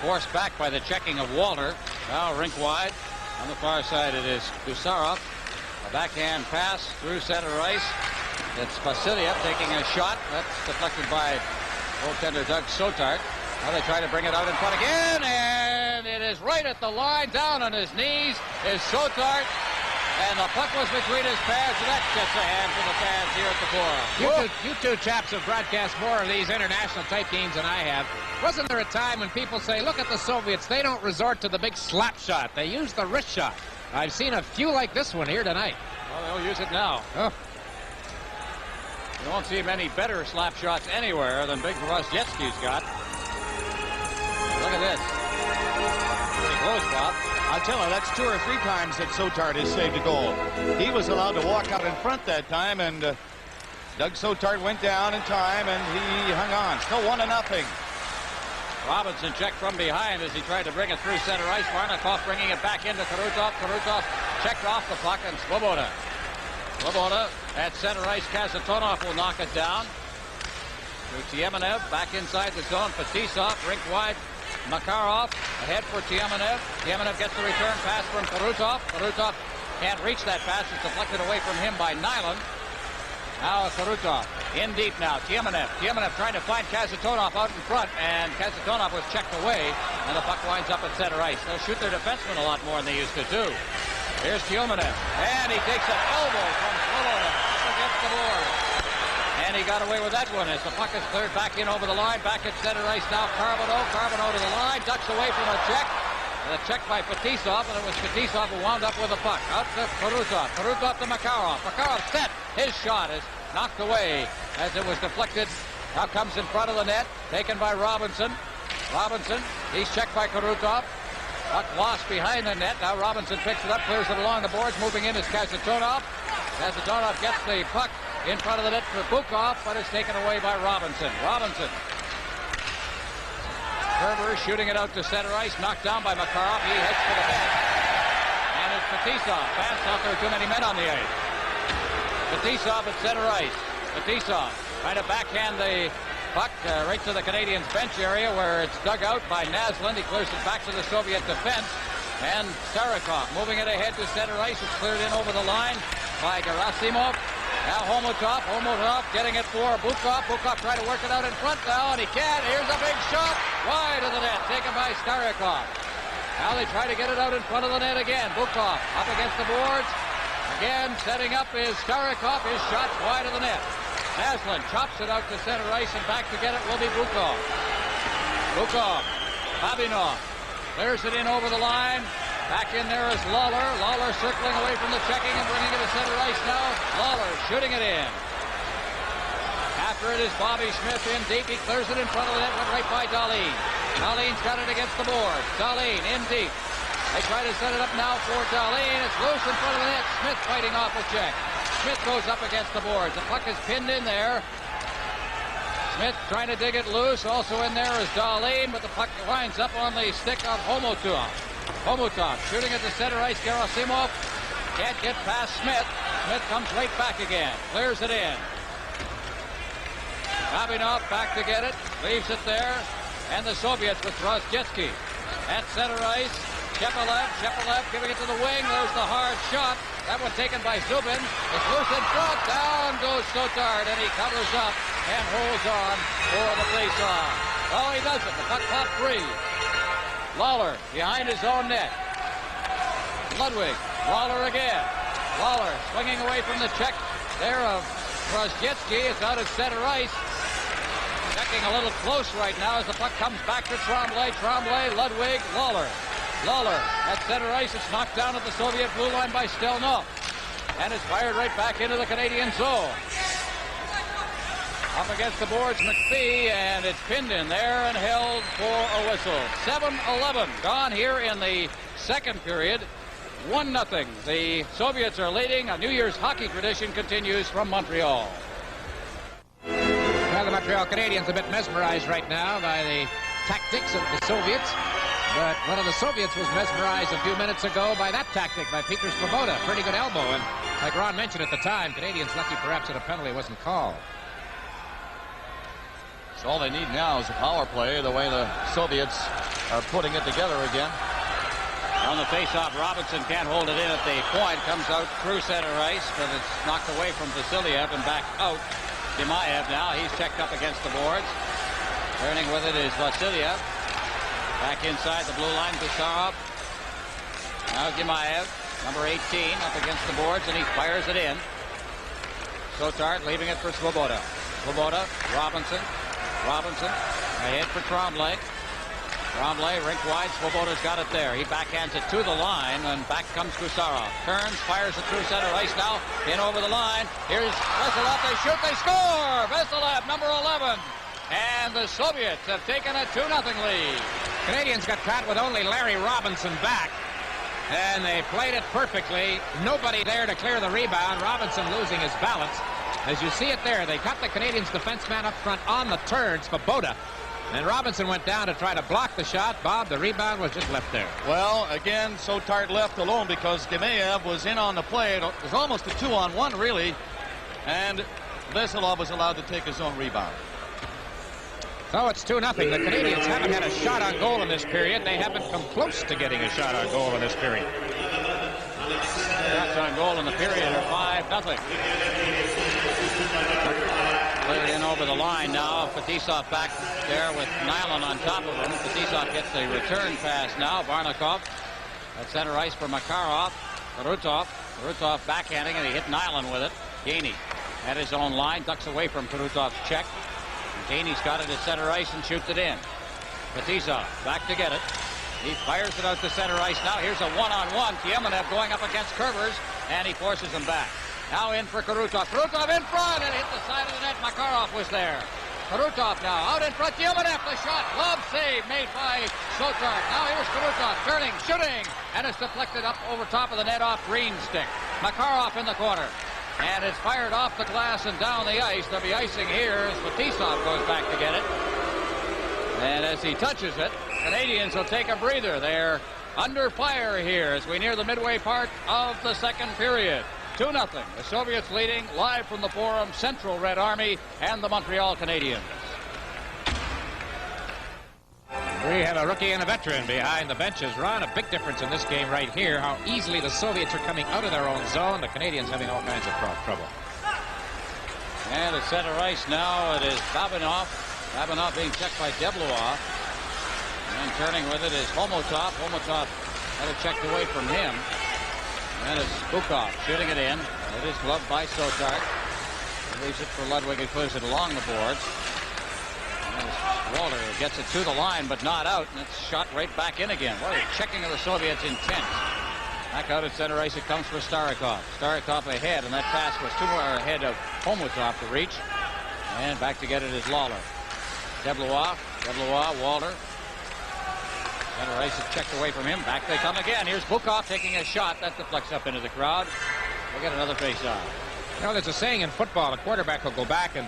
forced back by the checking of Walter. Now rink wide. On the far side it is Gusarov. A backhand pass through center ice. It's Vasiliev taking a shot. That's deflected by goaltender Doug Sotart. Now they try to bring it out in front again, and it is right at the line. Down on his knees is Sotart. And the puck was between his pads, and that's just a hand for the fans here at the Forum. You two chaps have broadcast more of these international type games than I have. Wasn't there a time when people say, look at the Soviets, they don't resort to the big slap shot. They use the wrist shot. I've seen a few like this one here tonight. Well, they'll use it now. Oh. You won't see many better slap shots anywhere than Big Rozhdetsky's got. Look at this. Pretty close, Bob. I'll tell you, that's 2 or 3 times that Sotart has saved a goal. He was allowed to walk out in front that time, and Doug Sotard went down in time, and he hung on. Still 1-0. Robinson checked from behind as he tried to bring it through center ice. Varnakov bringing it back into Karutov. Karutov checked off the puck, and Svoboda. Svoboda at center ice. Kasatonov will knock it down. To Tiemenev, back inside the zone. Fetisov, rink wide. Makarov ahead for Tiemenev. Tiemenev gets the return pass from Karutov. Karutov can't reach that pass. It's deflected away from him by Nyland. Now Karutov in deep now. Tiemenev trying to find Kasatonov out in front, and Kasatonov was checked away, and the puck winds up at center ice. They'll shoot their defensemen a lot more than they used to do. Here's Tiemenev, and he takes an elbow from Svoboda against the board. And he got away with that one as the puck is cleared back in over the line. Back at center ice now. Carbonneau to the line. Ducks away from a check. And a check by Fetisov, and it was Fetisov who wound up with the puck. Out to Karutov. Karutov to Makarov. Makarov set. His shot is knocked away as it was deflected. Now comes in front of the net. Taken by Robinson. Robinson. He's checked by Karutov. Puck lost behind the net. Now Robinson picks it up. Clears it along the boards. Moving in is Kasatonov. Kasatonov gets the puck in front of the net for Bukov, but it's taken away by Robinson. Robinson. Kerber shooting it out to center ice, knocked down by Makarov. He heads for the net. And it's Fetisov. Fans thought there were too many men on the ice. Fetisov at center ice. Fetisov trying to backhand the puck right to the Canadiens bench area where it's dug out by Naslund. He clears it back to the Soviet defense. And Starikov moving it ahead to center ice. It's cleared in over the line by Gerasimov. Now Homotov getting it for Bukov. Bukov trying to work it out in front now, and he can't. Here's a big shot wide of the net, taken by Starikov. Now they try to get it out in front of the net again. Bukov up against the boards. Again, setting up is Starikov. His shot's wide of the net. Naslund chops it out to center ice, and back to get it will be Bukov. Bukov, Babinov clears it in over the line. Back in there is Lawler. Lawler circling away from the checking and bringing it to center ice now. Lawler shooting it in. After it is Bobby Smith in deep. He clears it in front of the net. Went right by Dahlin. Dahlin's got it against the board. Dahlin in deep. They try to set it up now for Dahlin. It's loose in front of the net. Smith fighting off a check. Smith goes up against the boards. The puck is pinned in there. Smith trying to dig it loose. Also in there is Dahlin, but the puck winds up on the stick of Homotov. Homotov shooting at the center ice. Gerasimov can't get past Smith. Smith comes right back again. Clears it in. Babinov back to get it. Leaves it there. And the Soviets with Rozhetsky. At center ice. Shepelev giving it to the wing. There's the hard shot. That one taken by Zubin. It's loose in front. Down goes Sotard, and he covers up and holds on for the face-off. Oh, he does it. The puck caught free. Lawler behind his own net. Ludwig. Lawler again. Lawler swinging away from the check there of Rozhetsky. It's out at center ice. Checking a little close right now as the puck comes back to Tremblay. Tremblay, Ludwig, Lawler. Lawler at center ice. It's knocked down at the Soviet blue line by Stelnov. And it's fired right back into the Canadian zone. Up against the boards, McPhee, and it's pinned in there and held for a whistle. 7-11 gone here in the second period. 1-0. The Soviets are leading. A New Year's hockey tradition continues from Montreal. Well, the Montreal Canadiens a bit mesmerized right now by the tactics of the Soviets. But one of the Soviets was mesmerized a few minutes ago by that tactic by Peter Svoboda. Pretty good elbow. And like Ron mentioned at the time, Canadians lucky perhaps that a penalty wasn't called. So all they need now is a power play, the way the Soviets are putting it together again. On the face-off, Robinson can't hold it in at the point. Comes out through center ice, but it's knocked away from Vasiliev and back out. Dimaev now, he's checked up against the boards. Turning with it is Vasiliev. Back inside the blue line, Gusarov. Now Dimaev, number 18, up against the boards, and he fires it in. Sotard leaving it for Svoboda. Svoboda, Robinson. Robinson ahead for Tremblay. Tremblay rink wide. Svoboda's got it there. He backhands it to the line, and back comes Gusarov. Turns, fires it through center ice now. In over the line. Here's Veselov. They shoot. They score. Veselov, number 11. And the Soviets have taken a 2-0 lead. Canadians got caught with only Larry Robinson back. And they played it perfectly. Nobody there to clear the rebound. Robinson losing his balance. As you see it there, they cut the Canadians' defenseman up front on the turn, Svoboda. And Robinson went down to try to block the shot. Bob, the rebound was just left there. Well, again, Sotart left alone because Gemeyev was in on the play. It was almost a 2-on-1, really. And Veselov was allowed to take his own rebound. So it's 2-0. The Canadians haven't had a shot on goal in this period. They haven't come close to getting a shot on goal in this period. Shots on goal in the period are 5-0. Cleared in over the line now. Fetisov back there with Nyland on top of him. Fetisov gets the return pass now. Varnikov at center ice for Makarov. Tarutov backhanding, and he hit Nyland with it. Gainey at his own line, ducks away from Tarutov's check. Gainey's got it at center ice and shoots it in. Fetisov back to get it. He fires it out to center ice now. Here's a one-on-one. Tiemonev going up against Kervers, and he forces him back. Now in for Karutov. Karutov in front, and hit the side of the net. Makarov was there. Karutov now out in front. Tiemonev, the shot. Glove save made by Sotart. Now here's Karutov turning, shooting, and it's deflected up over top of the net off Green's stick. Makarov in the corner. And it's fired off the glass and down the ice. There'll be icing here as Fetisov goes back to get it. And as he touches it, Canadians will take a breather. They're under fire here as we near the midway part of the second period. 2-0. The Soviets leading live from the Forum, Central Red Army and the Montreal Canadiens. We have a rookie and a veteran behind the benches. Ron, a big difference in this game right here, how easily the Soviets are coming out of their own zone. The Canadians having all kinds of trouble. And at center ice now, it is Babinov. Babinov being checked by Deblois. And turning with it is Homotov. Homotov had it checked away from him. And it's Bukov shooting it in. It is gloved by Sotart. Leaves it for Ludwig, who clears it along the boards. Walter gets it to the line, but not out, and it's shot right back in again. What a checking of the Soviets intent. Back out at center ice, it comes for Starikov. Starikov ahead, and that pass was too far ahead of Homotov to reach. And back to get it is Lawler. Deblois, Walter. Center ice is checked away from him. Back they come again. Here's Bukov taking a shot. That deflects up into the crowd. We'll get another face-off. You know, there's a saying in football, a quarterback will go back and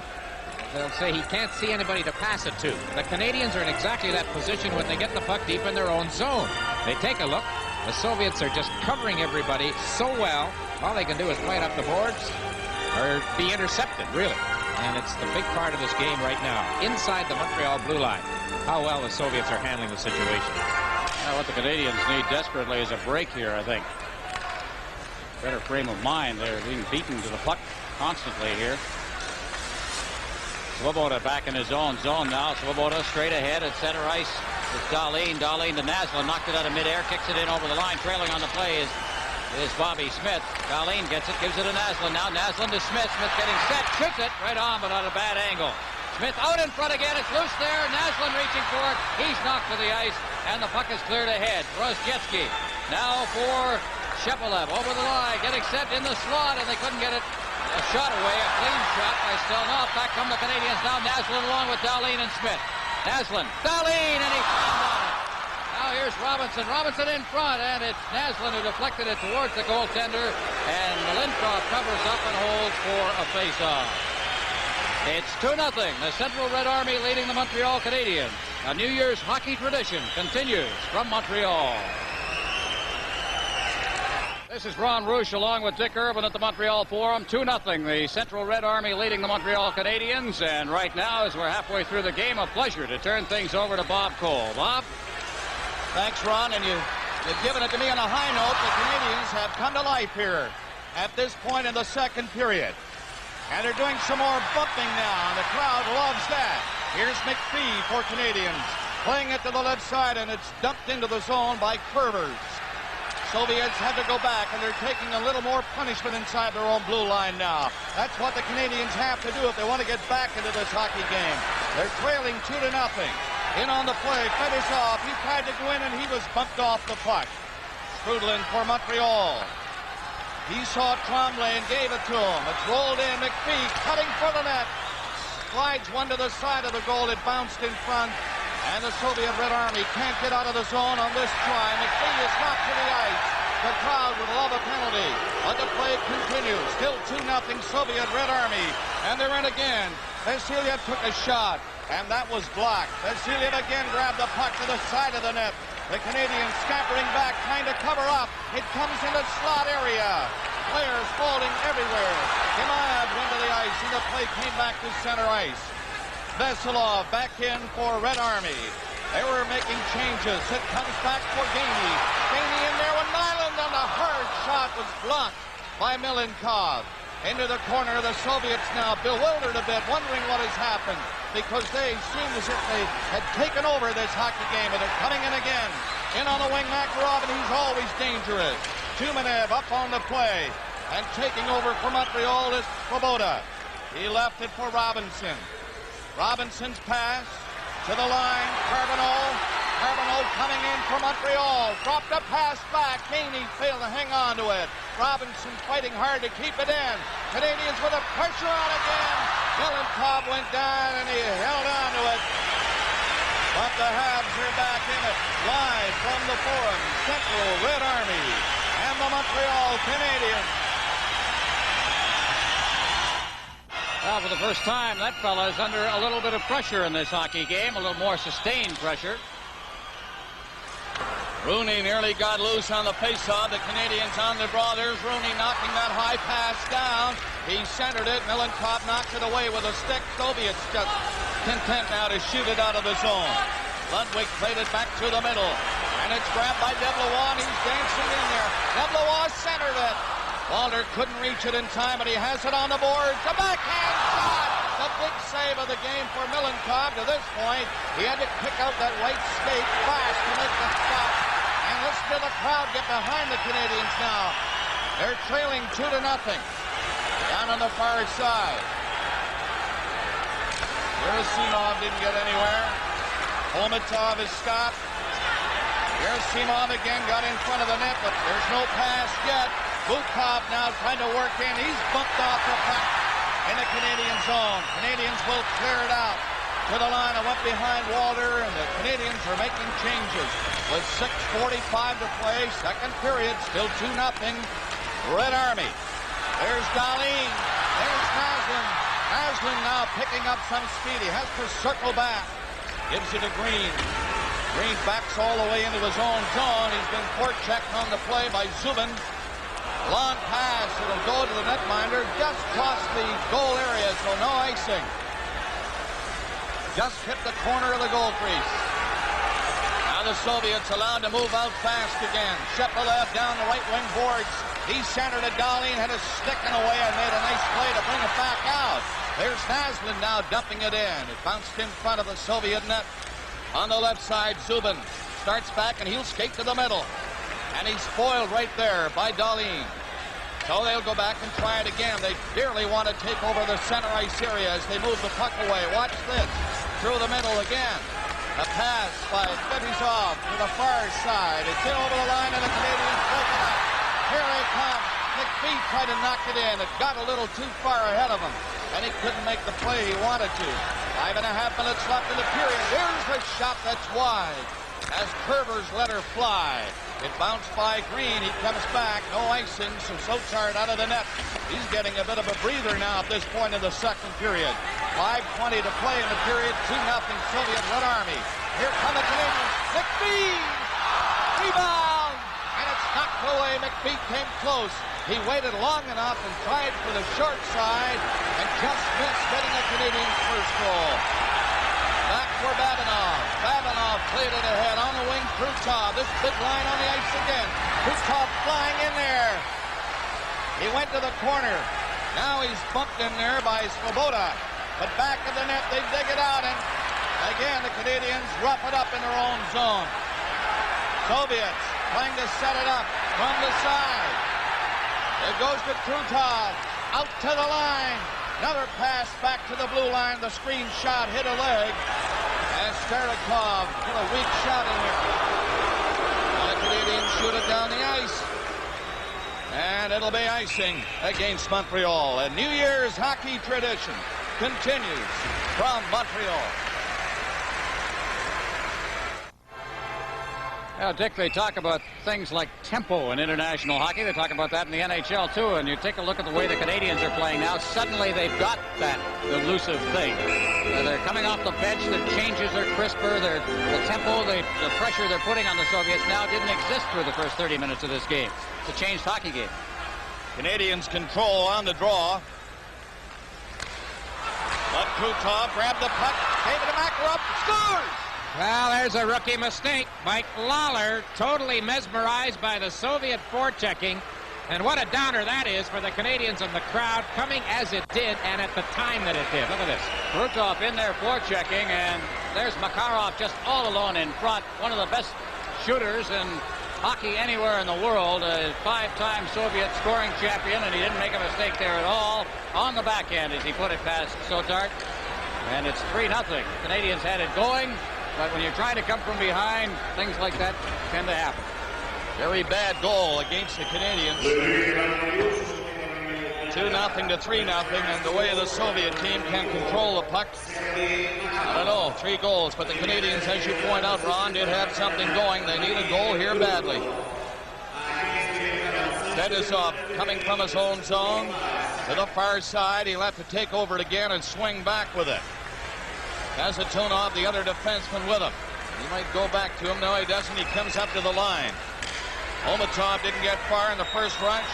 they'll say he can't see anybody to pass it to. The Canadians are in exactly that position when they get the puck deep in their own zone. They take a look. The Soviets are just covering everybody so well. All they can do is play it up the boards or be intercepted, really. And it's the big part of this game right now. Inside the Montreal blue line, how well the Soviets are handling the situation. Well, what the Canadians need desperately is a break here, I think. Better frame of mind. They're being beaten to the puck constantly here. Svoboda back in his own zone now. Svoboda straight ahead at center ice. It's Dahlin. Dahlin to Naslund. Knocked it out of midair. Kicks it in over the line. Trailing on the play is Bobby Smith. Dahlin gets it. Gives it to Naslund. Now Naslund to Smith. Smith getting set. Shoots it right on, but on a bad angle. Smith out in front again. It's loose there. Naslund reaching for it. He's knocked to the ice, and the puck is cleared ahead. Rozjetsky now for Shepelev over the line. Getting set in the slot, and they couldn't get it. A shot away, a clean shot by Stelnov. Back come the Canadians now. Naslund along with Dahlin and Smith. Naslund, Dahlin, and he found on it. Now here's Robinson. Robinson in front, and it's Naslund who deflected it towards the goaltender, and Lindkov covers up and holds for a face-off. It's 2-0. The Central Red Army leading the Montreal Canadiens. A New Year's hockey tradition continues from Montreal. This is Ron Roosh along with Dick Urban at the Montreal Forum. 2-0. The Central Red Army leading the Montreal Canadiens. And right now, as we're halfway through the game, a pleasure to turn things over to Bob Cole. Bob? Thanks, Ron. And you've given it to me on a high note. The Canadians have come to life here at this point in the second period. And they're doing some more bumping now. And the crowd loves that. Here's McPhee for Canadians. Playing it to the left side, and it's dumped into the zone by Kervers. Soviets had to go back, and they're taking a little more punishment inside their own blue line now. That's what the Canadians have to do if they want to get back into this hockey game. They're trailing 2-0. In on the play, Fetisov. He tried to go in, and he was bumped off the puck. Strudlin for Montreal. He saw Tremblay and gave it to him. It's rolled in. McPhee cutting for the net. Slides one to the side of the goal. It bounced in front. And the Soviet Red Army can't get out of the zone on this try. McPhee is knocked to the ice. The crowd would love a penalty. But the play continues. Still 2-0 Soviet Red Army. And they're in again. Vasiliev took a shot, and that was blocked. Vasiliev again grabbed the puck to the side of the net. The Canadians scampering back, trying to cover up. It comes into slot area. Players falling everywhere. Kimad went to the ice, and the play came back to center ice. Veselov back in for Red Army. They were making changes. It comes back for Gainey. Gainey in there with Nyland, and the hard shot was blocked by Milenkov. Into the corner, the Soviets now bewildered a bit, wondering what has happened, because they seemed as if they had taken over this hockey game, and they're coming in again. In on the wing, Makarov, and he's always dangerous. Tumanev up on the play, and taking over for Montreal is Svoboda. He left it for Robinson. Robinson's pass to the line, Carbonneau coming in for Montreal. Dropped a pass back. Gainey failed to hang on to it. Robinson fighting hard to keep it in. Canadians with the pressure on again. Milenkov went down and he held on to it. But the Habs are back in it. Live from the Forum, Central Red Army and the Montreal Canadiens. Well, for the first time, that fella's under a little bit of pressure in this hockey game, a little more sustained pressure. Rooney nearly got loose on the faceoff. The Canadians on the draw. There's Rooney knocking that high pass down. He centered it. Milenkov knocked it away with a stick. Soviets just content now to shoot it out of the zone. Ludwig played it back to the middle. And it's grabbed by Deblois, and he's dancing in there. Deblois centered it. Walter couldn't reach it in time, but he has it on the boards. A backhand shot! The big save of the game for Milenkov. To this point, he had to kick out that right skate fast to make the stop. And listen to the crowd get behind the Canadians now. They're trailing 2-0. Down on the far side. Gerasimov didn't get anywhere. Holmatov is stopped. Gerasimov again got in front of the net, but there's no pass yet. Bukov now trying to work in. He's bumped off the puck in the Canadian zone. Canadians will clear it out to the line. I went behind Walter, and the Canadians are making changes with 6:45 to play. Second period, still 2-0. Red Army. There's Dahlin. There's Naslin. Naslin now picking up some speed. He has to circle back. Gives it to Green. Green backs all the way into his own zone. He's been forechecked on the play by Zubin. Long pass. It'll go to the netminder. Just crossed the goal area, so no icing. Just hit the corner of the goal crease. Now the Soviets allowed to move out fast again. Shepelev down the right wing boards. He centered it. Dahlin had a stick in the way and made a nice play to bring it back out. There's Naslin now dumping it in. It bounced in front of the Soviet net. On the left side, Zubin starts back and he'll skate to the middle. And he's spoiled right there by Dahlin. So they'll go back and try it again. They dearly want to take over the center ice area as they move the puck away. Watch this. Through the middle again. A pass by Fetisov to the far side. It's in over the line and the Canadians break it up. Here they come. McPhee tried to knock it in. It got a little too far ahead of him, and he couldn't make the play he wanted to. 5.5 minutes left in the period. Here's the shot that's wide as Kerber's let her fly. It bounced by Green. He comes back. No icing, so Sotard out of the net. He's getting a bit of a breather now at this point in the second period. 5:20 to play in the period. 2-0 Soviet Red Army. Here come the Canadians. McPhee! Rebound! And it's knocked away. McPhee came close. He waited long enough and tried for the short side and just missed getting the Canadians' first goal. Back for Babanov. Babanov played it ahead on the wing. Krutov. This big line on the ice again. Krutov flying in there. He went to the corner. Now he's bumped in there by Svoboda. But back of the net, they dig it out. And again, the Canadians rough it up in their own zone. Soviets trying to set it up from the side. It goes to Krutov. Out to the line. Another pass back to the blue line. The screen shot hit a leg. And Starikov put a weak shot in there. The Canadians shoot it down the ice. And it'll be icing against Montreal. A New Year's hockey tradition continues from Montreal. Well, Dick, they talk about things like tempo in international hockey. They talk about that in the NHL, too. And you take a look at the way the Canadians are playing now. Suddenly, they've got that elusive thing. They're coming off the bench. Their changes are crisper. The tempo, the pressure they're putting on the Soviets now didn't exist through the first 30 minutes of this game. It's a changed hockey game. Canadians control on the draw. But Krutov grabbed the puck, gave it to Makarov, scores! Well, there's a rookie mistake. Mike Lawler totally mesmerized by the Soviet forechecking. And what a downer that is for the Canadians and the crowd coming as it did and at the time that it did. Look at this. Krutov in there forechecking, and there's Makarov just all alone in front. One of the best shooters in hockey anywhere in the world. A 5-time Soviet scoring champion, and he didn't make a mistake there at all. On the back end as he put it past Sotart. And it's 3-0. Canadians had it going. But when you're trying to come from behind, things like that tend to happen. Very bad goal against the Canadians. 2-0 to 3-0, and the way the Soviet team can control the puck. I don't know, 3 goals, but the Canadians, as you point out, Ron, did have something going. They need a goal here badly. Fedosov coming from his own zone to the far side. He'll have to take over it again and swing back with it. Kazatunov, the other defenseman, with him. He might go back to him. No, he doesn't. He comes up to the line. Omatov didn't get far in the first rush.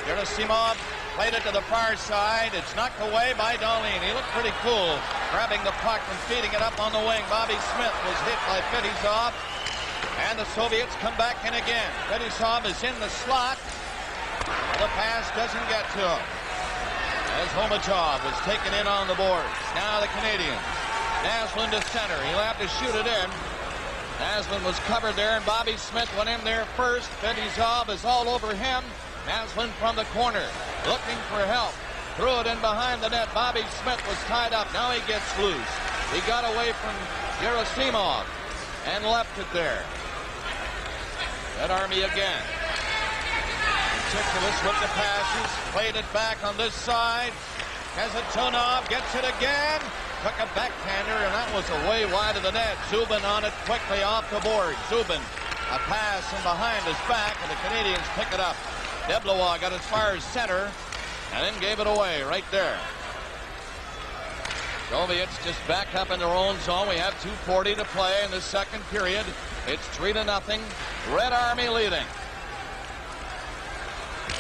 Gerasimov played it to the far side. It's knocked away by Dahlin. He looked pretty cool, grabbing the puck and feeding it up on the wing. Bobby Smith was hit by Fedosov, and the Soviets come back in again. Fedosov is in the slot. The pass doesn't get to him, as Omatov was taken in on the boards. Now the Canadians. Naslund to center. He'll have to shoot it in. Naslund was covered there, and Bobby Smith went in there first. Fedosov is all over him. Naslund from the corner, looking for help. Threw it in behind the net. Bobby Smith was tied up. Now he gets loose. He got away from Gerasimov and left it there. Red Army again. Meticulous with the passes. Played it back on this side. Kazatunov gets it again. Took a backhander, and that was away wide of the net. Zubin on it quickly off the board. Zubin, a pass from behind his back, and the Canadians pick it up. Deblois got as far as center, and then gave it away right there. Soviets just back up in their own zone. We have 2:40 to play in the second period. It's 3-0. Red Army leading.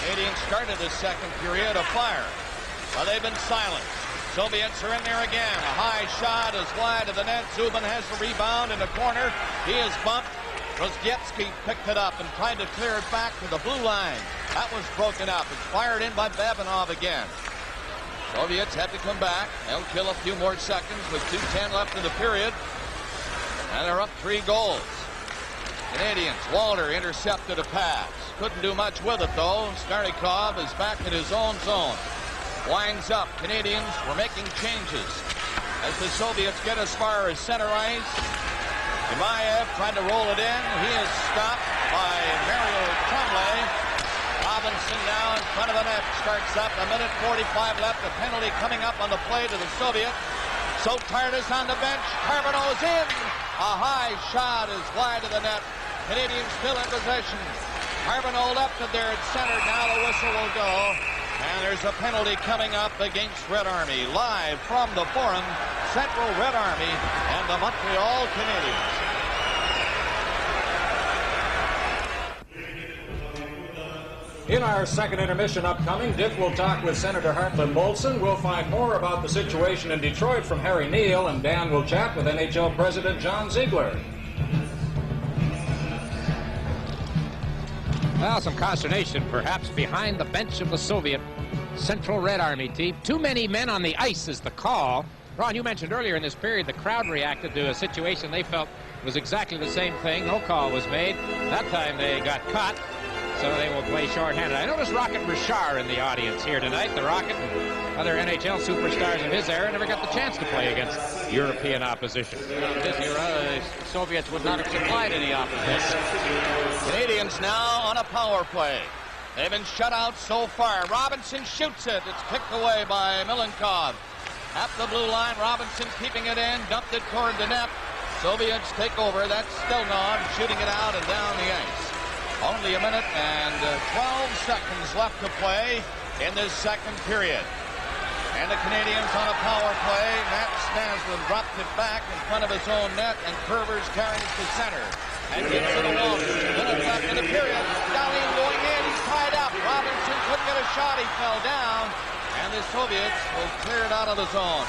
Canadians started the second period afire, but they've been silent. Soviets are in there again. A high shot is wide of the net. Zubin has the rebound in the corner. He is bumped. Rozgetsky picked it up and tried to clear it back to the blue line. That was broken up. It's fired in by Babanov again. Soviets have to come back. They'll kill a few more seconds with 2:10 left in the period. And they're up 3 goals. Canadians, Walter intercepted a pass. Couldn't do much with it, though. Starikov is back in his own zone. Winds up. Canadians were making changes as the Soviets get as far as center ice. Imayev tried to roll it in. He is stopped by Mario Tremblay. Robinson now in front of the net. Starts up. 1:45 left. A penalty coming up on the play to the Soviets. Sotart is on the bench. Carbonneau's in. A high shot is wide of the net. Canadians still in possession. Carbonneau left it there at center. Now the whistle will go. And there's a penalty coming up against Red Army. Live from the Forum, Central Red Army and the Montreal Canadiens. In our second intermission upcoming, Dick will talk with Senator Hartland Molson. We'll find more about the situation in Detroit from Harry Neal, and Dan will chat with NHL President John Ziegler. Well, some consternation perhaps behind the bench of the Soviet Central Red Army team. Too many men on the ice is the call. Ron, you mentioned earlier in this period the crowd reacted to a situation they felt was exactly the same thing. No call was made. That time they got caught, so they will play shorthanded. I noticed Rocket Richard in the audience here tonight. The Rocket and other NHL superstars of his era never got the chance to play against European opposition. This era, the Soviets would not have supplied any opposition. Canadians now on a power play. They've been shut out so far. Robinson shoots it. It's kicked away by Milenkov. At the blue line, Robinson keeping it in, dumped it toward the net. Soviets take over. That's Stelnov shooting it out and down the ice. Only a minute and 12 seconds left to play in this second period. And the Canadians on a power play. Matt Naslund dropped it back in front of his own net, and Curvers carries to center and gets it along. 2 minutes left in the period. Dahlin going in. He's tied up. Robinson couldn't get a shot. He fell down. And the Soviets will clear it out of the zone.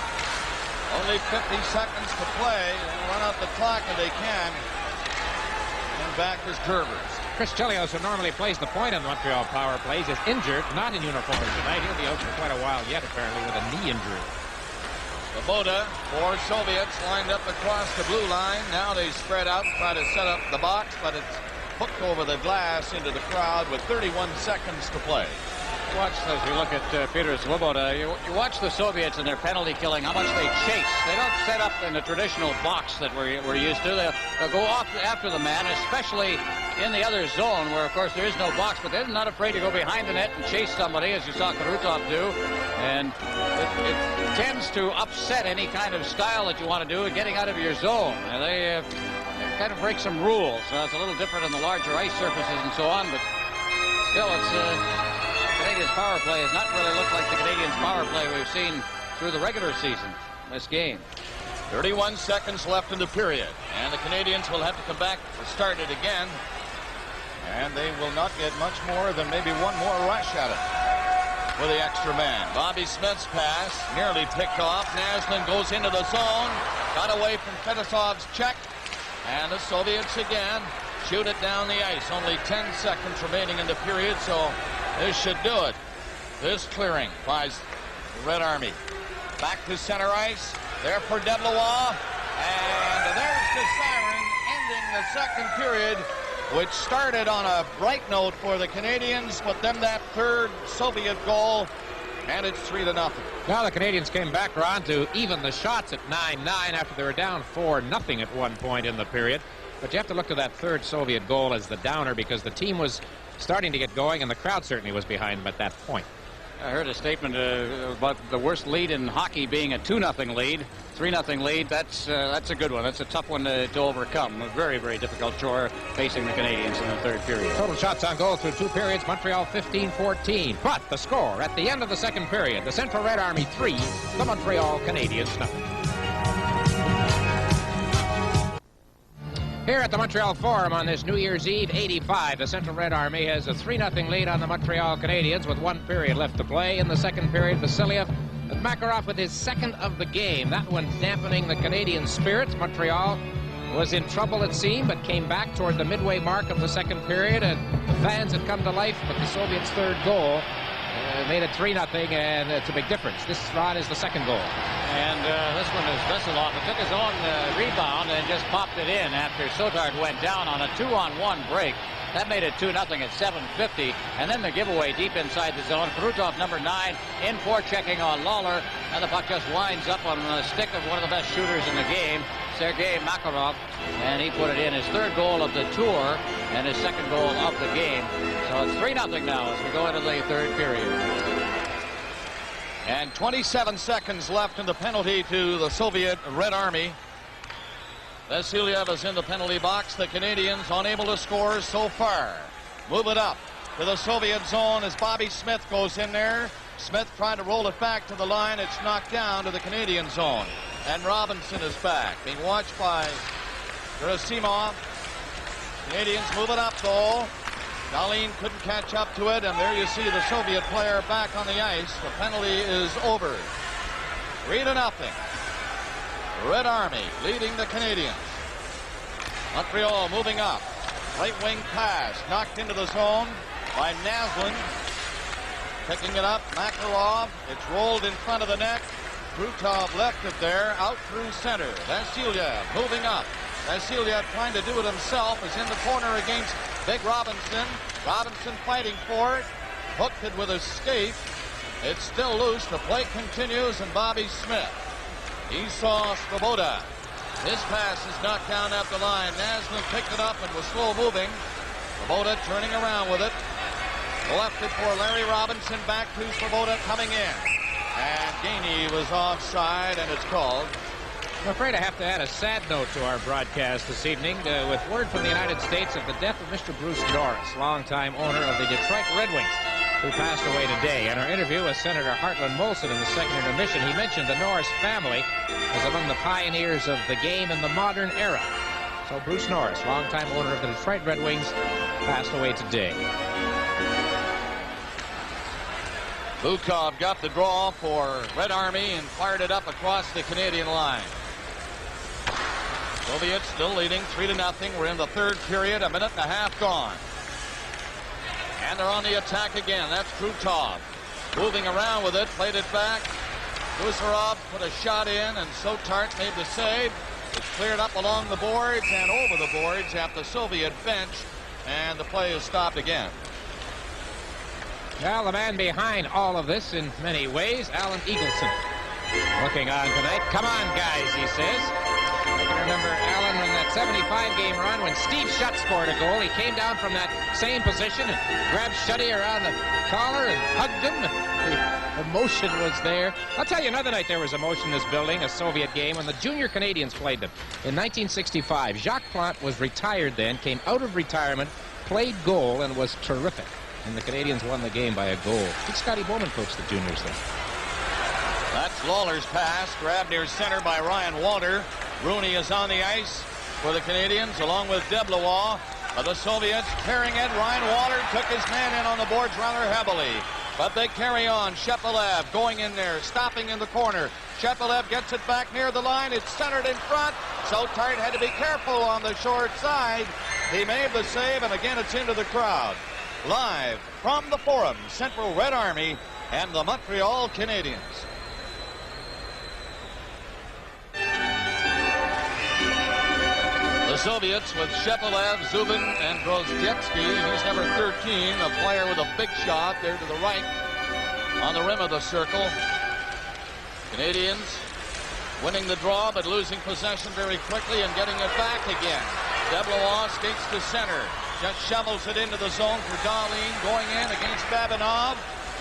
Only 50 seconds to play. They'll run out the clock if they can. And back is Curvers. Chris Chelios, who normally plays the point on the Montreal power plays, is injured, not in uniform tonight. He'll be out for quite a while yet, apparently, with a knee injury. Svoboda, 4 Soviets lined up across the blue line. Now they spread out and try to set up the box, but it's hooked over the glass into the crowd with 31 seconds to play. Watch as we look at Peter Svoboda. You watch the Soviets and their penalty killing, how much they chase. They don't set up in the traditional box that we're used to. They'll go off after the man, especially in the other zone where, of course, there is no box, but they're not afraid to go behind the net and chase somebody, as you saw Krutov do. And it tends to upset any kind of style that you want to do, getting out of your zone. And they kind of break some rules. It's a little different on the larger ice surfaces and so on, but still, it's... Canadians power play has not really looked like the Canadians power play we've seen through the regular season this game. 31 seconds left in the period, and the Canadians will have to come back to start it again, and they will not get much more than maybe one more rush at it for the extra man. Bobby Smith's pass nearly picked off. Naslund goes into the zone, got away from Fedosov's check, and the Soviets again shoot it down the ice. Only 10 seconds remaining in the period, so this should do it. This clearing by the Red Army. Back to center ice. There for Deblois. And there's the siren ending the second period, which started on a bright note for the Canadians, but then that third Soviet goal, and it's 3-0. Now the Canadians came back, Ron, to even the shots at 9-9 after they were down 4-0 at one point in the period. But you have to look to that third Soviet goal as the downer, because the team was starting to get going, and the crowd certainly was behind them at that point. I heard a statement about the worst lead in hockey being a 2-0 lead. 3-0 lead, that's a good one. That's a tough one to overcome. A very, very difficult chore facing the Canadians in the third period. Total shots on goal through 2 periods, Montreal 15-14. But the score at the end of the second period, the Central Red Army 3, the Montreal Canadiens 0. Here at the Montreal Forum on this New Year's Eve 85, the Central Red Army has a 3-0 lead on the Montreal Canadiens with 1 period left to play. In the second period, Vasiliev with Makarov with his second of the game. That one dampening the Canadian spirits. Montreal was in trouble, it seemed, but came back toward the midway mark of the second period, and the fans had come to life, but the Soviets' third goal made it 3-0, and it's a big difference. This, Ron, is the second goal. And this one is Veselov. It took his own rebound and just popped it in after Sotard went down on a 2-on-1 break. That made it 2-0 at 7:50. And then the giveaway deep inside the zone. Krutov, number 9, in checking on Lawler. And the puck just winds up on the stick of one of the best shooters in the game, Sergei Makarov. And he put it in, his third goal of the tour and his second goal of the game. So it's 3-0 now as we go into the third period. And 27 seconds left in the penalty to the Soviet Red Army. Vasiliev is in the penalty box. The Canadians unable to score so far. Move it up to the Soviet zone as Bobby Smith goes in there. Smith trying to roll it back to the line. It's knocked down to the Canadian zone. And Robinson is back, being watched by Gerasimov. Canadians move it up though. Dahlin couldn't catch up to it, and there you see the Soviet player back on the ice. The penalty is over. 3-0. Red Army leading the Canadians. Montreal moving up. Right wing pass knocked into the zone by Naslund. Picking it up, Makarov. It's rolled in front of the net. Krutov left it there, out through center. Vasiliev moving up. Vasiliev trying to do it himself, is in the corner against Big Robinson. Robinson fighting for it. Hooked it with a skate. It's still loose. The play continues, and Bobby Smith. He saw Svoboda. His pass is knocked down at the line. Naslund picked it up and was slow moving. Svoboda turning around with it. Left it for Larry Robinson. Back to Svoboda coming in. And Gainey was offside, and it's called. I'm afraid I have to add a sad note to our broadcast this evening with word from the United States of the death of Mr. Bruce Norris, longtime owner of the Detroit Red Wings, who passed away today. In our interview with Senator Hartland Molson in the second intermission, he mentioned the Norris family as among the pioneers of the game in the modern era. So Bruce Norris, longtime owner of the Detroit Red Wings, passed away today. Bukov got the draw for Red Army and fired it up across the Canadian line. Soviets still leading 3-0. We're in the third period, a minute and a half gone. And they're on the attack again. That's Krutov. Moving around with it, played it back. Gusarov put a shot in, and Sotart made the save. It's cleared up along the boards and over the boards at the Soviet bench, and the play is stopped again. Well, the man behind all of this in many ways, Alan Eagleson, looking on tonight. Come on, guys, he says. I can remember Alan in that 75-game run when Steve Shutt scored a goal. He came down from that same position and grabbed Shutty around the collar and hugged him. The emotion was there. I'll tell you another night there was emotion in this building, a Soviet game, when the junior Canadians played them. In 1965, Jacques Plante was retired then, came out of retirement, played goal, and was terrific. And the Canadians won the game by a goal. I think Scotty Bowman coached the juniors then. That's Lawler's pass, grabbed near center by Ryan Walter. Rooney is on the ice for the Canadians, along with Deblois. The Soviets carrying it. Ryan Walter took his man in on the boards rather heavily. But they carry on. Shepelev going in there, stopping in the corner. Shepelev gets it back near the line. It's centered in front. Sotart had to be careful on the short side. He made the save, and again it's into the crowd. Live from the Forum, Central Red Army and the Montreal Canadiens. The Soviets with Shepelev, Zubin, and Grozdievsky. He's number 13, a player with a big shot there to the right on the rim of the circle. Canadians winning the draw, but losing possession very quickly and getting it back again. Deblois skates to center. Just shovels it into the zone for Dahlin, going in against Babinov.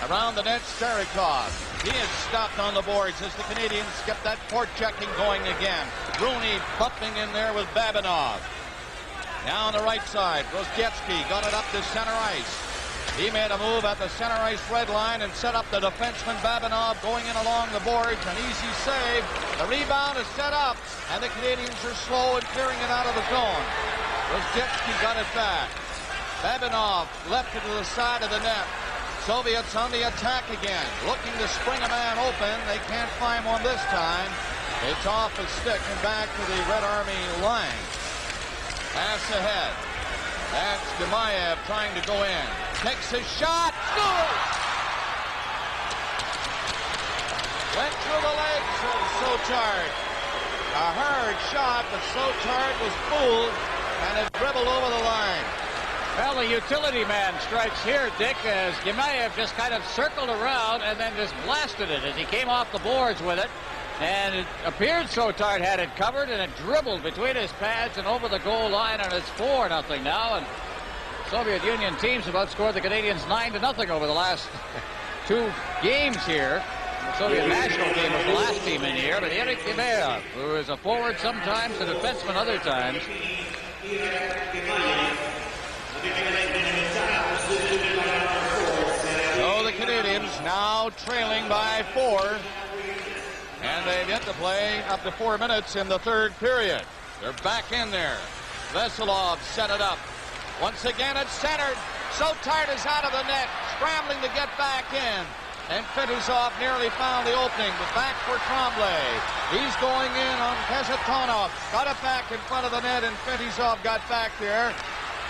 Around the net, Starikov. He is stopped on the boards as the Canadians kept that port-checking going again. Rooney bumping in there with Babinov. Now on the right side, Grozdievsky got it up to center ice. He made a move at the center ice red line and set up the defenseman Babinov going in along the boards. An easy save. The rebound is set up, and the Canadians are slow in clearing it out of the zone. Grozdievsky got it back. Babinov left it to the side of the net. Soviets on the attack again, looking to spring a man open. They can't find one this time. It's off a stick and back to the Red Army line. Pass ahead. That's Gamayev trying to go in. Takes a shot. Scores! Went through the legs of Sotart. A hard shot, but Sotart was fooled, and it dribbled over the line. Well, the utility man strikes here, Dick, as Gamayev just kind of circled around and then just blasted it as he came off the boards with it. And it appeared Sotart had it covered, and it dribbled between his pads and over the goal line, and it's 4-0 now. And Soviet Union teams have outscored the Canadians 9-0 over the last 2 games here. The Soviet national team was the last team in here, but Eric Gamayev, who is a forward sometimes, a defenseman other times. So the Canadians now trailing by 4, and they've yet to play up to 4 minutes in the third period. They're back in there. Veselov set it up. Once again it's centered. Sotart is out of the net, scrambling to get back in. And Fedusov nearly found the opening, but back for Tremblay. He's going in on Kasatonov. Got it back in front of the net, and Fedusov got back there.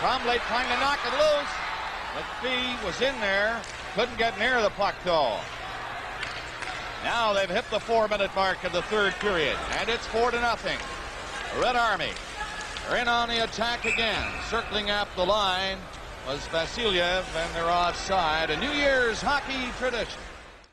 Tremblay trying to knock it loose. McPhee was in there. Couldn't get near the puck, though. Now they've hit the 4-minute mark of the third period, and it's 4-0. Red Army are in on the attack again. Circling up the line was Vasilyev, and they're offside. A New Year's hockey tradition.